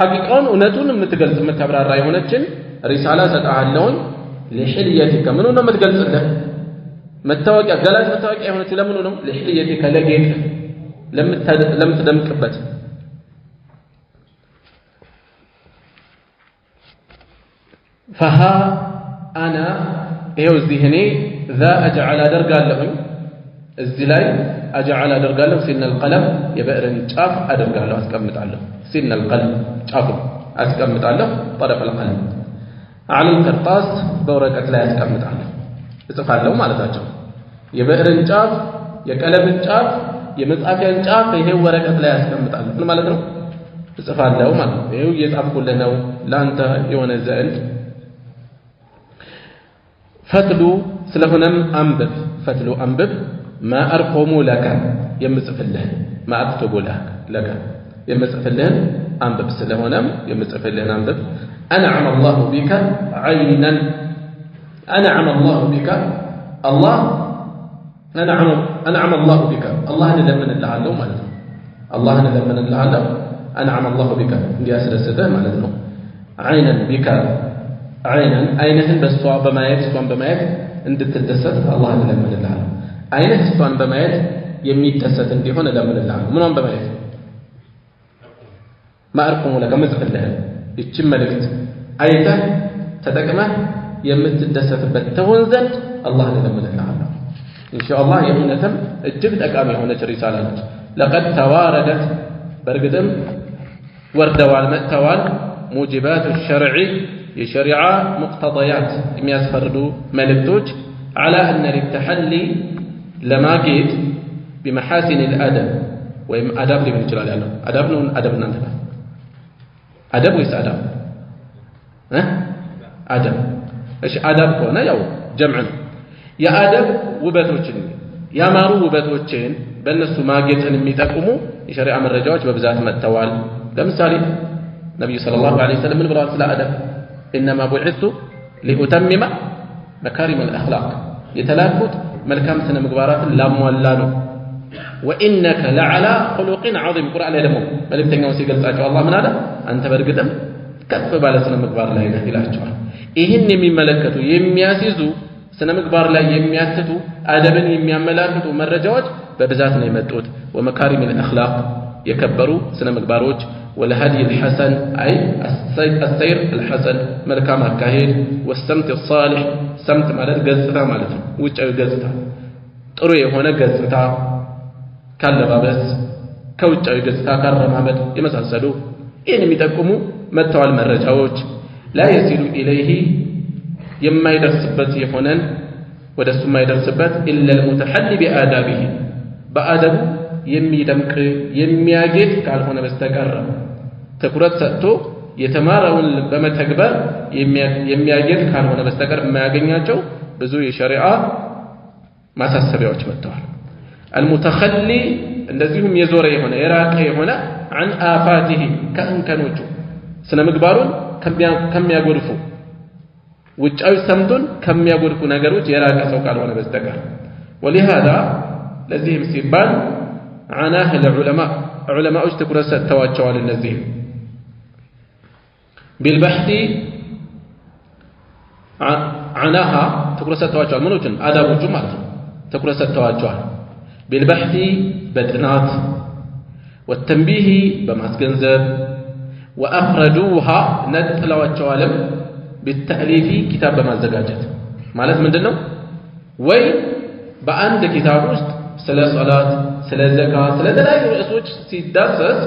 ሐቂቃውን እውነቱን የምትገልጽ የምታብራራ የሆነችን ሪሳላ ሰጣለሁ ለህልየቲከ ምን ነው የምትገልጽልህ መታወቂያ ገላጭ መታወቂያ የሆነች ለምን ነው ለህልየቲከ ለጌጥ ለምትደምቅበት فها انا ይሄው እዚህ እኔ ذا اجعل አደርጋለሁ እዚህ ላይ اجعل አደርጋለሁ ሲን القلم የበእርን ጫፍ አደርጋለሁ አስቀምጣለሁ ሲን القلم ጫፍ አስቀምጣለሁ طرف القلم على القرطاس በወረቀት ላይ አስቀምጣለሁ እጽፋለሁ ማለታቸው የበእርን ጫፍ የቀለምን ጫፍ የመጻፊያን ጫፍ ይሄው ወረቀት ላይ አስቀምጣለሁ ምን ማለት ነው እጽፋለሁ ማለት ነው ይሄው እየጻፍኩልህ ነው ላንተ የሆነ ዘንድ فتلو سلهنم أنبب فتلو أنبب ما أرقم لك يمسف الله ما أكتب لك يمسف الله أنبب سلهنم يمسف الله أنبب أنعم الله بك عينا أنعم الله بك الله أنعم الله بك الله نذمن الله على مالته الله نذمن الله على أنعم الله بك ياسر السده مالته عينا بك عينا عينهن بسوا بمايت سوان بمايت عند تدست الله نذمن الله على عينه سوان بمايت يميتست እንዲሆን ለምን الله ምንም በማየት ما أرقم لك مزق الله ይች መልእክት አይተህ ተጠቅመህ የምትደሰትበት ተሆን ዘንድ الله نذمن الله على إن شاء الله يهونتم እጅግ ጠቃሚ የሆነች ሪሳላ ነች لقد تواردت برقدم وردوال متوال موجبات الشرع የሸሪዓ ሙቅተضያት የሚያስፈርዱ መልእክቶች على أن للتحلي ለማጌጥ بمحاسن الأدب ወይም አዳብ ሊሆን ይችላል ያለው አዳብ ነው አዳብ እናንተ አዳብ ወይስ አዳብ አዳብ እሺ አዳብ ከሆነ ያው ጀምዕ ነው የአዳብ ውበቶችን ያማሩ ውበቶችን በእነሱ ማጌጥን የሚጠቁሙ የሸሪዓ መረጃዎች በብዛት መጥተዋል ለምሳሌ ነብዩ ሰለላሁ ዐለይሂ ወሰለም ምን ብለዋል ስለ አዳብ إنما بعثت لأتمم مكارم الأخلاق يتلاقط ملكام سنة مقبارات لاموالانو وإنك لعلى خلق عظيم قرآن لا يدمو ملك تنقى وسيقل سأجوا الله من هذا أنت برقدم كتف بالا سنة مقبار لا إله إلا أجوا إهن من ملكته يمياسيزو سنة مقبار لا يمياسيتو أدبا يمياملاكتو مرجوات ببزاتنا يمتوت ومكارم الأخلاق يكبروا سنة مقباروج والهدي الحسن أي السير الحسن ملكام الكاهيد والسمت الصالح سمت مالت قزتا مالته وجه قزتا طري هنا قزتا كاللبابس كوجه قزتا كالرمامد يمساسلو إن متقوموا متوا المرجعوج لا يصل إليه يما يدرسبت يهونن ودس ما يدرسبت إلا المتحلي بآدابه بآداب يمي دمك يمياجد قال هنا بستقر ትኩረት ሰጥቶ የተማረውን በመተግበር የሚያየት ካልሆነ በስተቀር የማያገኛቸው ብዙ የሸሪዓ ማሳሰቢያዎች መጥተዋል። አልሙተኸሊ እንደዚሁም የዞረ የሆነ የራቀ የሆነ عن آفاته ከእንከኖቹ ስነ ምግባሩን ከሚያጎድፉ ውጫዊ ሰምቱን ከሚያጎድፉ ነገሮች የራቀ ሰው ካልሆነ በስተቀር ولهذا ለዚህም ሲባል عناه العلماء علماء ትኩረት ሰጥተዋቸዋል እነዚህ بالبحث عناها ትኩረት ሰጥተዋቸዋል ምኖችን አዳቦቹ ማለት ነው ትኩረት ሰጥተዋቸዋል بالبحث በጥናት والتنبيه በማስገንዘብ وأخرجوها ነጥለዋቸዋልም بالتأليف كتاب በማዘጋጀት ማለት ምንድነው ወይ በአንድ ኪታብ ውስጥ ስለ ሶላት ስለ ዘካት ስለ ተለያዩ ርዕሶች ሲዳሰስ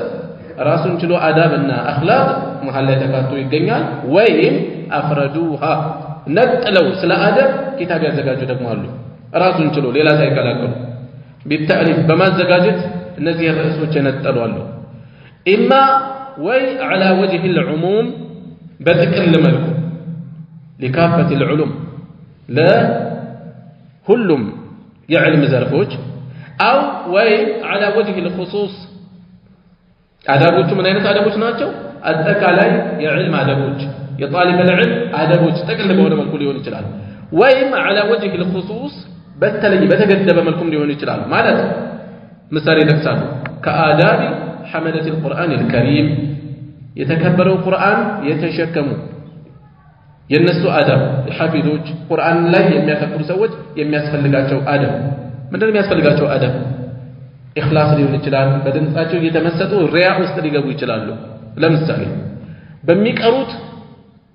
ራሱን ችሎ አዳብና አኽላቅ መሃል ላይ ተካቶ ይገኛል ወይም أخرجوها ነጥለው ስለ አደብ ኪታብ ያዘጋጁ ደግሞ አሉ ራሱን ችሎ ሌላ ሳይቀላቀሉ بالتأليف በማዘጋጀት እነዚህ ርዕሶች የነጠሉ አሉ إما ወይ على وجه العموم በጥቅል መልኩ لكافة العلوم لكلهم يعلم زرفوج أو ወይ على وجه الخصوص አዳቦቹ ምን አይነት አዳቦች ናቸው አጠቃላይ የዕልም አዳቦች የጣሊብ العلم አዳቦች ጥቅል በሆነ መልኩ ሊሆን ይችላል ወይም على وجه الخصوص በተለይ በተገደበ መልኩም ሊሆን ይችላል ማለት ምሳሌ ለምሳሌ ከአዳቢ حملة القرآن الكريم የተከበረው ቁርአን የተሸከሙ የነሱ አዳብ ሐፊዞች ቁርአን ላይ የሚያተኩሩ ሰዎች የሚያስፈልጋቸው አዳብ ምንድነው የሚያስፈልጋቸው አዳብ ኢኽላስ ሊሆን ይችላል በድምጻቸው እየተመሰጡ ሪያ ውስጥ ሊገቡ ይችላሉ ለምሳሌ በሚቀሩት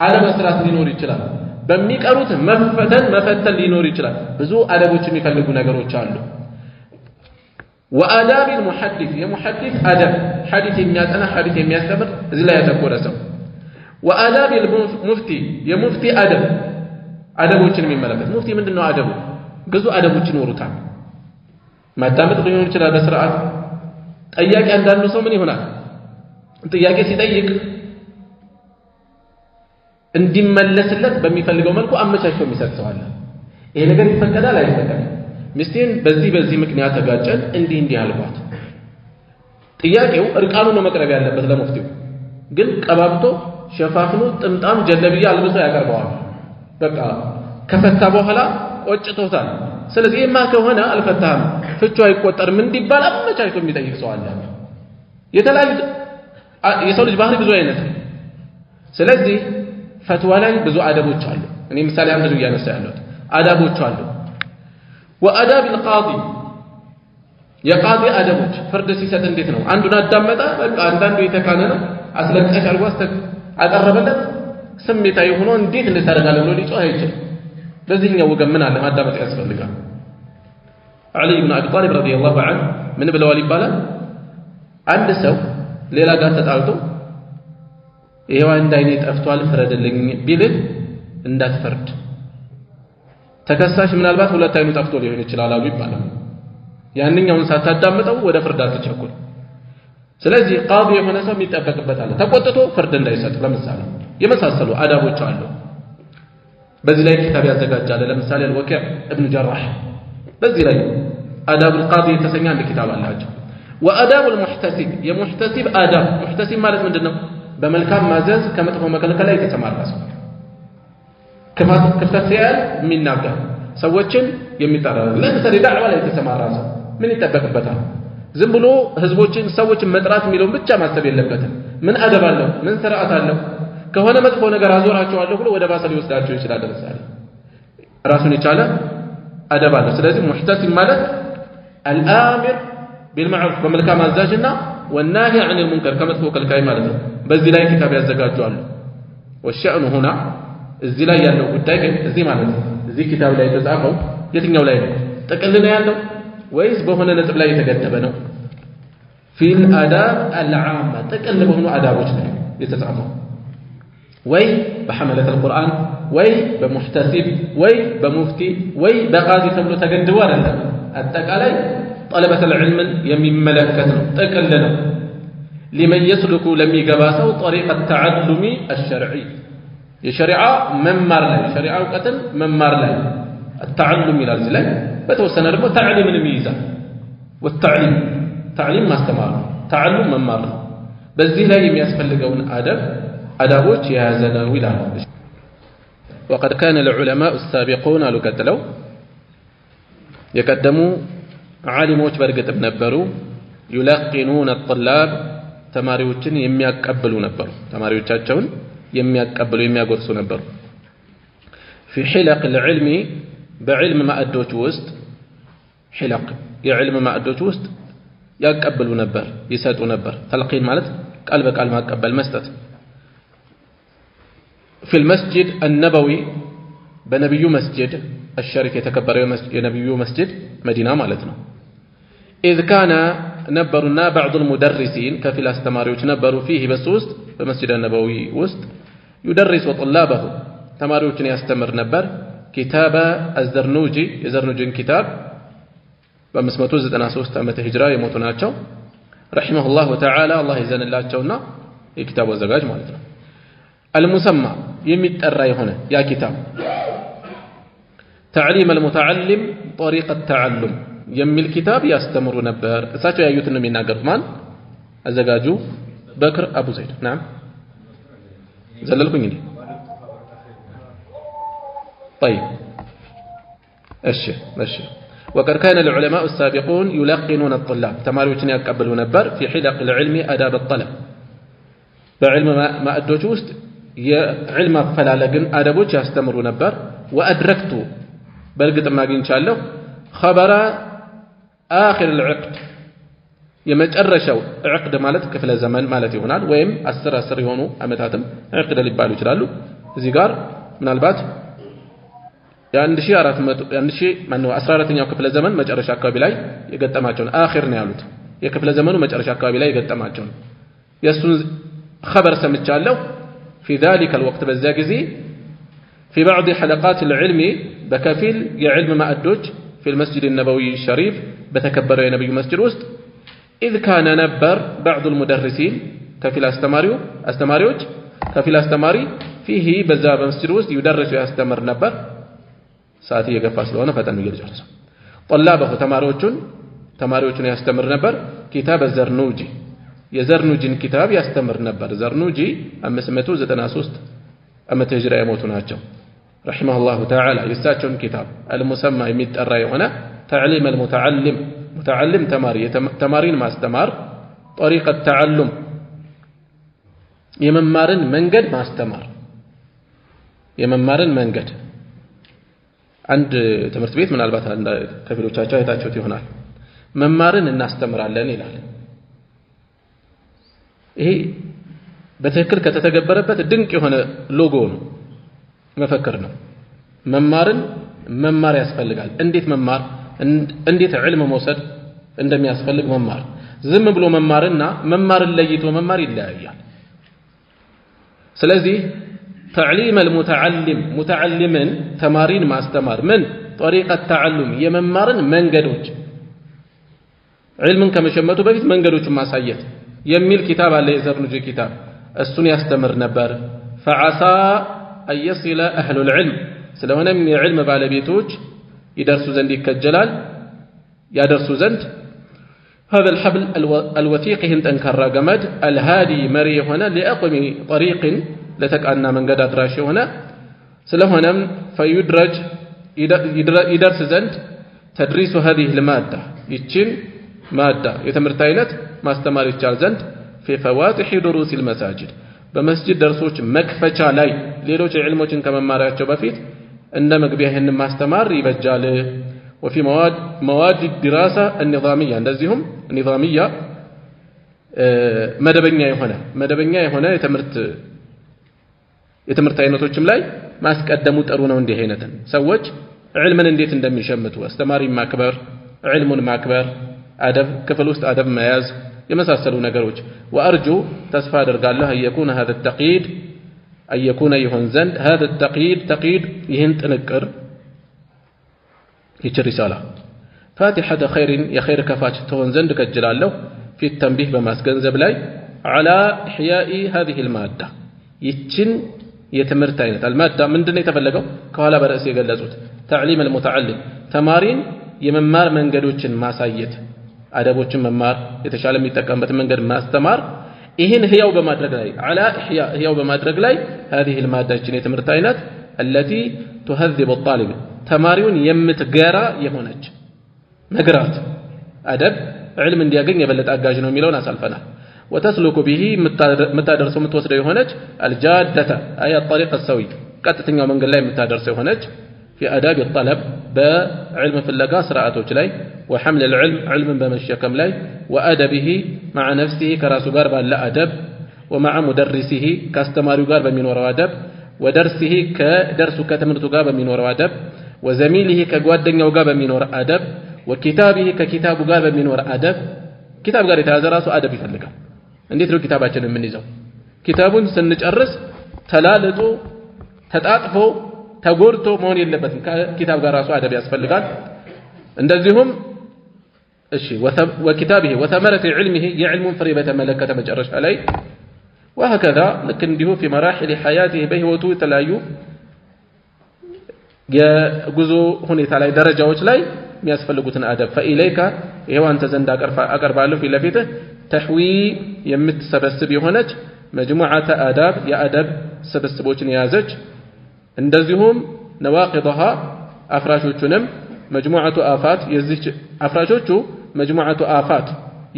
አለመስራት ሊኖር ይችላል በሚቀሩት መፈተን ሊኖር ይችላል ብዙ አዳቦች የሚፈልጉ ነገሮች አሉ وآداب المحدث يا محدث آداب حديث የሚያጠና حديث የሚያስተምር እዚህ ላይ ያተኮረ ሰው وآداب المفتي يا مفتي آداب አደቦችን የሚመለከት ሙፍቲ ምንድነው አደቡ ብዙ አደቦች ይኖሩታል ማዳመጥ ሊሆን ይችላል በስርዓት ጥያቄ አንዳንዱ ሰው ምን ይሆናል ጥያቄ ሲጠይቅ እንዲመለስለት በሚፈልገው መልኩ አመቻችቶ የሚሰጥ ሰው አለ ይሄ ነገር ይፈቀዳል አይፈቀድም ሚስቴን በዚህ ምክንያት ተጋጨን እንዲህ አልባት ጥያቄው እርቃኑ ነው መቅረብ ያለበት ለሙፍቲው ግን ቀባብቶ ሸፋፍኑ ጥምጣም ጀለብያ አልብሶ ያቀርበዋል በቃ ከፈታ በኋላ ቆጭቶታል ስለዚህ ማ ከሆነ አልፈታም ፍቹ አይቆጠርም እንዲባል አመቻችቶ የሚጠይቅ ሰው አለ የተለያዩ የሰው ልጅ ባህሪ ብዙ አይነት ነው ስለዚህ ፈትዋ ላይ ብዙ አደቦች አሉ እኔ ምሳሌ አንዱ ያነሳ ያለው አዳቦች አሉ وآداب القاضي يا قاضي أدبوች ፍርድ ሲሰጥ እንዴት ነው አንዱን አዳመጣ በቃ አንዳንዱ የተካነ ነው አስለቀሽ አርጓስ አቀረበለት ስሜታዊ ሆኖ እንዴት እንደታረጋለ ብሎ ሊጮህ አይችልም በዚህኛው ወገን ምን አለ ማዳመጥ ያስፈልጋል علي بن ابي طالب رضي الله عنه ምን ብለዋል ይባላል አንድ ሰው ሌላ ጋር ተጣልቶ ይሄው አንድ አይኔ ጠፍቷል ፍረድልኝ ቢልህ እንዳትፈርድ ተከሳሽ ምናልባት ሁለት አይኑ ጠፍቶ ሊሆን ይችላል አሉ ይባላል ያንኛውን ሳታዳምጠው ወደ ፍርድ አትቸኩል ስለዚህ ቃዲ የሆነ ሰው የሚጠበቅበታል ተቆጥቶ ፍርድ እንዳይሰጥ ለምሳሌ የመሳሰሉ አዳቦች አሉ በዚህ ላይ ኪታብ ያዘጋጃል ለምሳሌ الوكيع ابن جراح በዚህ ላይ አዳብ القاضي የተሰኘ አንድ ኪታብ አላቸው وآداب المحتسب የሙህተሲብ አዳብ ሙህተሲብ ማለት ምንድነው በመልካም ማዘዝ ከመጥፎ መከልከል ላይ የተሰማራ ሰው ክፍተት ሲያል የሚናገር ሰዎችን የሚጠራ ለምሳሌ ዳዕዋ ላይ የተሰማራ ሰው ምን ይጠበቅበታል ዝም ብሎ ህዝቦችን ሰዎችን መጥራት የሚለውን ብቻ ማሰብ የለበትም ምን አደብ አለው ምን ስርዓት አለው ከሆነ መጥፎ ነገር አዞራቸዋለሁ ብሎ ወደ ባሰ ሊወስዳቸው ይችላል ለምሳሌ ራሱን የቻለ አደብ አለው ስለዚህ ሙህተሲብ ማለት الآمر بالمعروف በመልካም አዛዥና والناهي عن المنكر ከመጥፎ ከልካይ ማለት ነው በዚህ ላይ ኪታብ ያዘጋጃሉ والشأن هنا እዚህ ላይ ያለው ጉዳይ ግን እዚህ ማለት ነው እዚህ ኪታብ ላይ ተጻፈው የትኛው ላይ ነው ጥቅል ነው ያለው ወይስ በሆነ ነጥብ ላይ የተገደበ ነው في الآداب العامة ጥቅል በሆኑ አዳቦች ላይ የተጻፈው ወይ በሐመለተ القرآن ወይ በሙህተሲብ ወይ በሙፍቲ ወይ በቃዚ ተብሎ ተገድቦ አይደለም አጠቃላይ طلبة العلم የሚመለከት ነው ጥቅል ነው لمن يسلك لم يقباسه طريق التعلم الشرعي የሸሪዓ መማር ላይ ሸሪዓ ዕውቀትን መማር ላይ التعلم ይላል እዚህ ላይ በተወሰነ ደግሞ تعليمንም ይይዛል والتعليم تعليم ማስተማር تعلم መማር ነው በዚህ ላይ የሚያስፈልገውን አዳቦች የያዘ ነው ይላል وقد كان العلماء السابقون አሉ ቀጥለው የቀደሙ ዓሊሞች በርግጥም ነበሩ يلقنون الطلاب ተማሪዎችን የሚያቀብሉ ነበሩ ተማሪዎቻቸውን የሚያቀብሉ የሚያጎርሱ ነበሩ في حلق العلم بعلم ማዕዶች ውስጥ حلق የዕልም ማዕዶች ውስጥ ያቀብሉ ነበር ይሰጡ ነበር ተልቂን ማለት ቃል በቃል ማቀበል መስጠት في المسجد النبوي በነብዩ መስጂድ الشريف የተከበረው የነብዩ መስጂድ መዲና ማለት ነው إذ كان ነበሩና بعض المدرسين ከፊል አስተማሪዎች ነበሩ فيه በሱ ውስጥ በመስጂድ النبوي ውስጥ يدرس طلابه ተማሪዎችን ያስተምር ነበር كتاب الزرنوجي የዘርኑጂን ኪታብ በ593 ዓመተ ሂጅራ የሞቱ ናቸው رحمه الله تعالى الله ይዘንላቸውና የኪታቡ አዘጋጅ ማለት ነው المسمى የሚጠራ የሆነ ያ ኪታብ تعليم المتعلم طريق التعلم የሚል ኪታብ ያስተምሩ ነበር እሳቸው ያዩትን ነው የሚናገሩት ማን አዘጋጁ በክር አቡ ዘይድ نعم زللكم طيب ماشي وقد كان العلماء السابقون يلقنون الطلاب تماريوችን ያቀበሉ ነበር في حلق العلم آداب الطلب بعلم ما ادوች ውስጥ የዕልም አፈላለግን አደቦች ያስተምሩ ነበር وادركت በርግጥም አግኝቻለሁ خبر آخر العقد የመጨረሻው ዕቅድ ማለት ክፍለ ዘመን ማለት ይሆናል ወይም 10 የሆኑ አመታትም ዕቅድ ሊባሉ ይችላሉ እዚህ ጋር ምናልባት የ14ኛው ክፍለ ዘመን መጨረሻ አካባቢ ላይ የገጠማቸው አኺር ነው ያሉት የክፍለ ዘመኑ መጨረሻ አካባቢ ላይ የገጠማቸው የሱን خبر ሰምቻለሁ في ذلك الوقت በዛ ጊዜ في بعض حلقات العلم بكفيل የዕልም ማዕዶች في المسجد النبوي الشريف በተከበረው የነብዩ መስጂድ ውስጥ إذ كان نبر بعض المدرسين كفيل استماريوج كفيل استماري فيه بزاب مسجد ውስጥ يدرس ويستمر ነበር ሰዓት እየገፋ ስለሆነ ፈጠን ይልጃል طلابه ተማሪዎቹን ያስተምር ነበር ኪታብ ዘርኑጂ የዘርኑጂን ኪታብ ያስተምር ነበር ዘርኑጂ 593 ዓመተ ሂጅራ የሞቱ ናቸው رحمه الله تعالى የሳቸውን ኪታብ المسمى የሚጠራ የሆነ تعليم المتعلم متعلم ተማሪን ማስተማር طريق التعلم የመማርን መንገድ ማስተማር የመማርን መንገድ አንድ ትምህርት ቤት ምናልባት ከፊሎቻቸው አይታችሁት ይሆናል መማርን እናስተምራለን ይላል ይሄ በትክክል ከተተገበረበት ድንቅ የሆነ ሎጎ ነው መፈክር ነው መማርን መማር ያስፈልጋል እንዴት መማር እንዴት ዕልም መውሰድ እንደሚያስፈልግ መማር ዝም ብሎ መማርና መማርን ለይቶ መማር ይለያያል ስለዚህ تعليم المتعلم متعلمن تمارين ما استمر من طريقة التعلم يممارن منجدوج علم كما شمتوا بفيت منجدوج ما سايت يميل كتاب على زرنجي كتاب السن يستمر نبر فعسى أن يصل أهل العلم سلونا من علم بالبيتوج يدرسوا زند كالجلال يدرسوا زند هذا الحبل الوثيق هند أنكر جمد الهادي مري هنا لأقوم طريق ለተቃና መንገድ አድራሽ የሆነ ስለሆነም فيدرج ይደርስ ዘንድ تدريس هذه المادة ይችን ማዳ የትምህርት አይነት ማስተማር ይቻል ዘንድ في فواتح دروس المساجد በመስጂድ ደርሶች መክፈቻ ላይ ሌሎች ዕልሞችን ከመማራቸው በፊት እንደ መግቢያ ይሄንን ማስተማር ይበጃል وفي مواد الدراسة النظامية እንደዚሁም نظامية መደበኛ የሆነ የትምህርት አይነቶችም ላይ ማስቀደሙ ጥሩ ነው እንዲህ አይነትን ሰዎች ዕልምን እንዴት እንደሚሸምቱ አስተማሪ ማክበር ዕልሙን ማክበር አደብ ክፍል ውስጥ አደብ መያዝ የመሳሰሉ ነገሮች وارجو ተስፋ አደርጋለሁ يكون هذا التقييد أن يكون يهون زند هذا التقييد يهن تنكر يجري رسالة فاتحة خير يا خير كفاش تهون زند كجلال له في التنبيه بماس جنزب لاي على إحياء هذه المادة يتشن يتمرت عينت المادة من دون يتفلقوا كهلا برأسي قلزوت تعليم المتعلم تمارين يممار من قدوتشن ما سايت أدبوتشن ممار يتشعلم يتكامبت من قد ما استمار إهن هيو بمادرق لاي على إحياء هيو بمادرق لاي هذه المادة يتشن يتمرت عينت التي تهذب الطالب تمارين يمتقارا يهونج نقرات أدب علم دياقين يبلت أقاجنو ميلون أسالفنا وتسلك به متادرسو متوسد يهونج الجادة أي الطريق السوي قاتتن يوم انقل لاي متادرسو يهونج في أداب الطلب بعلم في اللقاء سرعته جلاي وحمل العلم علم بمشيكم لاي وأدبه مع نفسه كراسو قاربا لا أدب ومع مدرسه كاستماريو قاربا من وراء أدب ودرسه كدرس كتمرتو قاربا من وراء أدب وزميله كقوادن يوقابا من وراء أدب وكتابه ككتاب قاربا من وراء أدب كتاب قاري هذا راسو أدب يفلقا እንዴት ነው ኪታባችንን የምንይዘው ኪታቡን ስንጨርስ ተላልጦ ተጣጥፎ ተጎርቶ መሆን የለበትም ከኪታብ ጋር ራሱ አደብ ያስፈልጋል እንደዚሁም እሺ وكتابه وثمرة علمه يعلم فري بتملكه መጨረሻ ላይ وهكذا لكن እንዲሁ في مراحل حياته በህይወቱ የተለያዩ የጉዞ ሁኔታ ላይ ደረጃዎች ላይ የሚያስፈልጉትን አደብ فإليك ይሄው አንተ ዘንድ አቀርባለሁ في ለፊትህ تحوي የምትሰበስብ የሆነች مجموعة آداب يا أدب سبسبوچن ያዘች እንደዚሁም نواقضها አፍራሾቹንም مجموعة آفات የዚች አፍራሾቹ مجموعة آفات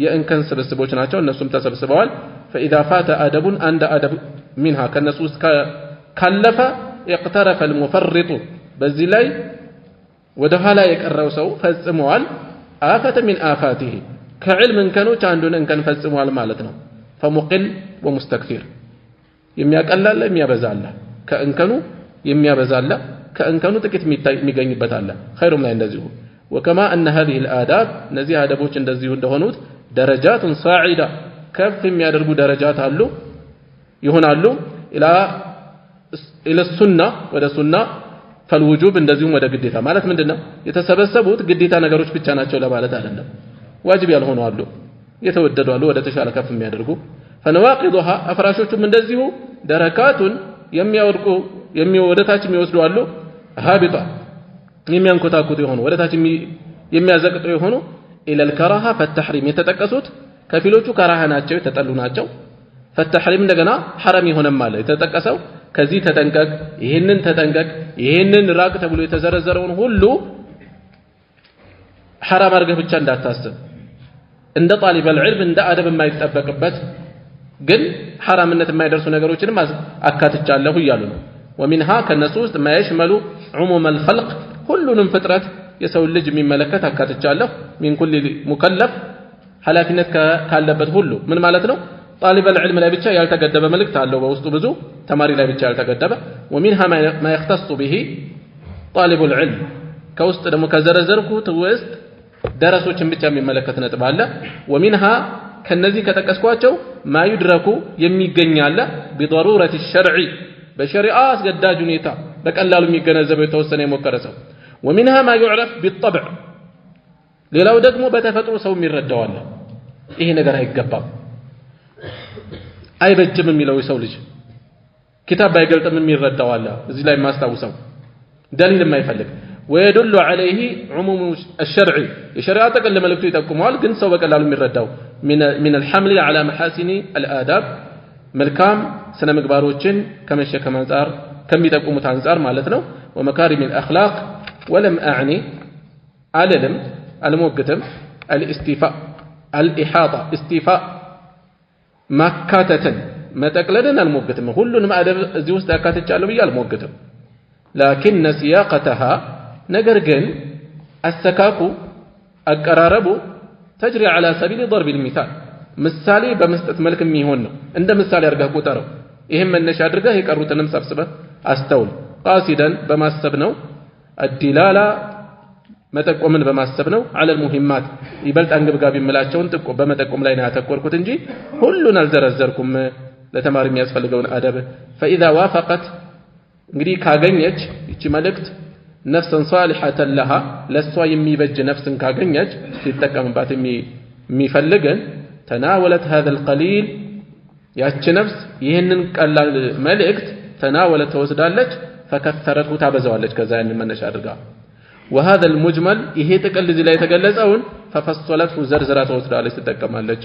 የእንከን ስብስቦች ናቸው እነሱም ተሰብስበዋል فإذا فات أدب عند أدب منها ከነሱ ካለፈ اقترف المفرط በዚህ ላይ ወደ ኋላ የቀረው ሰው ፈጽሟል آفة من آفاته كعلم كانوا عندون ان كان فصموا ማለት ነው فمقل ومستكثر የሚያቀላል የሚያበዛል ከእንከኑ የሚያበዛል ከእንከኑ ጥቂት የሚገኝበት አለ خيرም ላይ እንደዚሁ وكما ان هذه الآداب እነዚህ አደቦች እንደዚሁ እንደሆኑት درجات صاعده ከፍ የሚያደርጉ ደረጃት አሉ ይሆናሉ الى السنه ወደ ሱና فالوجوب እንደዚሁ ወደ ግዴታ ማለት ምንድነው የተሰበሰቡት ግዴታ ነገሮች ብቻ ናቸው ለማለት አይደለም واجب ያልሆኑ አሉ የተወደዱ አሉ ወደ ተሻለ ከፍ የሚያደርጉ فنواقضها افراشዎቹም እንደዚሁ ደረካቱን የሚያወድቁ የሚወደታች የሚወስዱ አሉ ሀቢጣ የሚያንኮታኩቱ ይሆኑ ወደታች የሚያዘቅጡ ይሆኑ الى الكراهه فالتحريم የተጠቀሱት ከፊሎቹ ከራህ ናቸው የተጠሉ ናቸው فالتحريم እንደገና حرام ይሆነም ማለት የተጠቀሰው ከዚህ ተጠንቀቅ ይሄንን ተጠንቀቅ ይሄንን ራቅ ተብሎ የተዘረዘረውን ሁሉ حرام አርገህ ብቻ እንዳታስብ እንደ طالب العلم እንደ አደብ የማይጠበቅበት ግን حرامነት የማይደርሱ ነገሮችንም አካትቻለሁ ይያሉ ነው ومنها ከነሱ ውስጥ ما يشمل عموم الخلق ሁሉንም ፍጥረት የሰው ልጅ የሚመለከት አካትቻለሁ من كل مكلف ኃላፊነት ካለበት ሁሉ ምን ማለት ነው طالب العلم ላይ ብቻ ያልተገደበ መልእክት አለው በውስጡ ብዙ ተማሪ ላይ ብቻ ያልተገደበ ومنها ما يختص به طالب العلم ከውስጥ ደግሞ ከዘረዘርኩት ውስጥ ደረሶችን ብቻ የሚመለከት ነጥብ አለ ومنها ከነዚህ ከተቀስኳቸው ما يدرك የሚገኛል بضروره الشرع በሸሪዓ አስገዳጅ ሁኔታ በቀላሉ የሚገነዘበው የተወሰነ የሞከረሰው ومنها ما يعرف بالطبع ሌላው ደግሞ በተፈጥሮ ሰው የሚረዳው አለ ይሄ ነገር አይገባም አይበጅም የሚለው ሰው ልጅ ኪታብ ባይገልጥም የሚረዳው አለ እዚህ ላይ ማስተዋውሰው دليل ما يفلك ويدل عليه عموم الشرع الشريعه تقل ملكته يتقمዋል ግን ሰው በቀላሉ የሚረዳው من الحمل على محاسن الآداب መልካም ስነ ምግባሮችን ከመሸከም አንፃር ከሚጠቁሙት አንፃር ማለት ነው ومكارم الأخلاق ولم أعني علم الموجتم الاستيفاء الإحاطة استيفاء مكاتة ما تقلدنا الموجتم كلنا ما أدب እዚህ ውስጥ ያካትቻለሁ ብዬ አልሞግትም لكن سياقتها نجرجن السكاكو القراربو تجري على سبيل ضرب المثال مثالي بمسطت ملك የሚሆን ነው እንደ ምሳሌ አድርገህ ቁጠረው ይሄን መነሻ አድርገህ የቀሩትንም ሰብስበህ አስተውል قاصدا በማሰብ ነው الدلاله መጠቆምን በማሰብ ነው على المهمات ይበልጥ አንገብጋቢ ምላቸውን ጥቆ በመጠቆም ላይ ነው ያተኮርኩት እንጂ ሁሉን አልዘረዘርኩም ለተማሪ የሚያስፈልገውን አደብ فاذا وافقت እንግዲህ ካገኘች እቺ መልእክት ነፍስን صالحة لها ለሷ የሚበጅ ነፍስን ካገኘች ሲጠቀምባት የሚፈልገን تناولت هذا القليل ያቺ ነፍስ ይህንን ቀላል መልእክት ተናወለ ተወስዳለች ፈከተረቱ ታበዛዋለች ከዛ ያንን መነሻ አድርጋ وهذا المجمل ይሄ ጥቅል እዚህ ላይ የተገለጸውን ففصلته ዘርዝራ ተወስዳለች ትጠቀማለች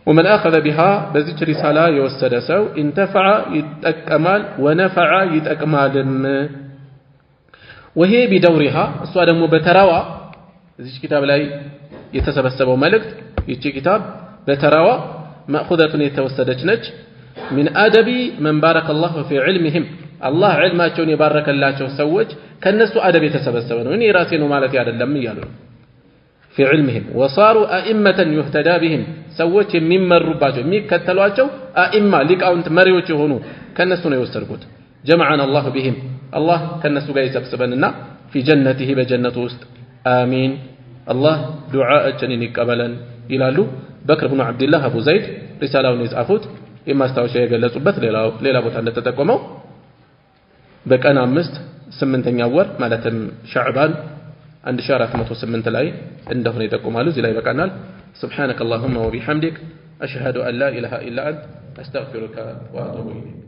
ومن اخذ بها በዚች ሪሳላ የወሰደ ሰው انتفع ይጠቀማል ونفع ይጠቅማልም وهي بدورها እሷ ደግሞ በተራዋ እዚች ኪታብ ላይ የተሰበሰበው መልእክት ይቺ ኪታብ በተራዋ مأخوذة የተወሰደች ነች من ادب من بارك الله في علمهم الله علማቸውን የባረከላቸው ሰዎች ከነሱ አደብ የተሰበሰበ ነው እኔ ራሴ ነው ማለት አይደለም ይያሉ في علمهم وصاروا ائمه يهتدى بهم ሰዎች የሚመሩባቸው የሚከተሏቸው ائمه ሊቃውንት መሪዎች የሆኑ ከነሱ ነው የወሰድኩት جمعنا الله بهم الله ከነሱ ጋር ይሰብስበንና في جنته በጀነቱ ውስጥ آمين الله ዱዓአችንን ይቀበለን ይላሉ በክር ኢብኑ አብዱላህ አቡ ዘይድ ሪሳላውን የጻፉት የማስታወሻ የገለጹበት ሌላ ቦታ እንደተጠቆመው በቀን 8ኛው ወር ማለትም ሻዕባን 1408 ላይ እንደሆነ ይጠቁማሉ እዚህ ላይ በቃናል سبحانك اللهم وبحمدك أشهد أن لا إله إلا أنت أستغفرك وأتوب إليك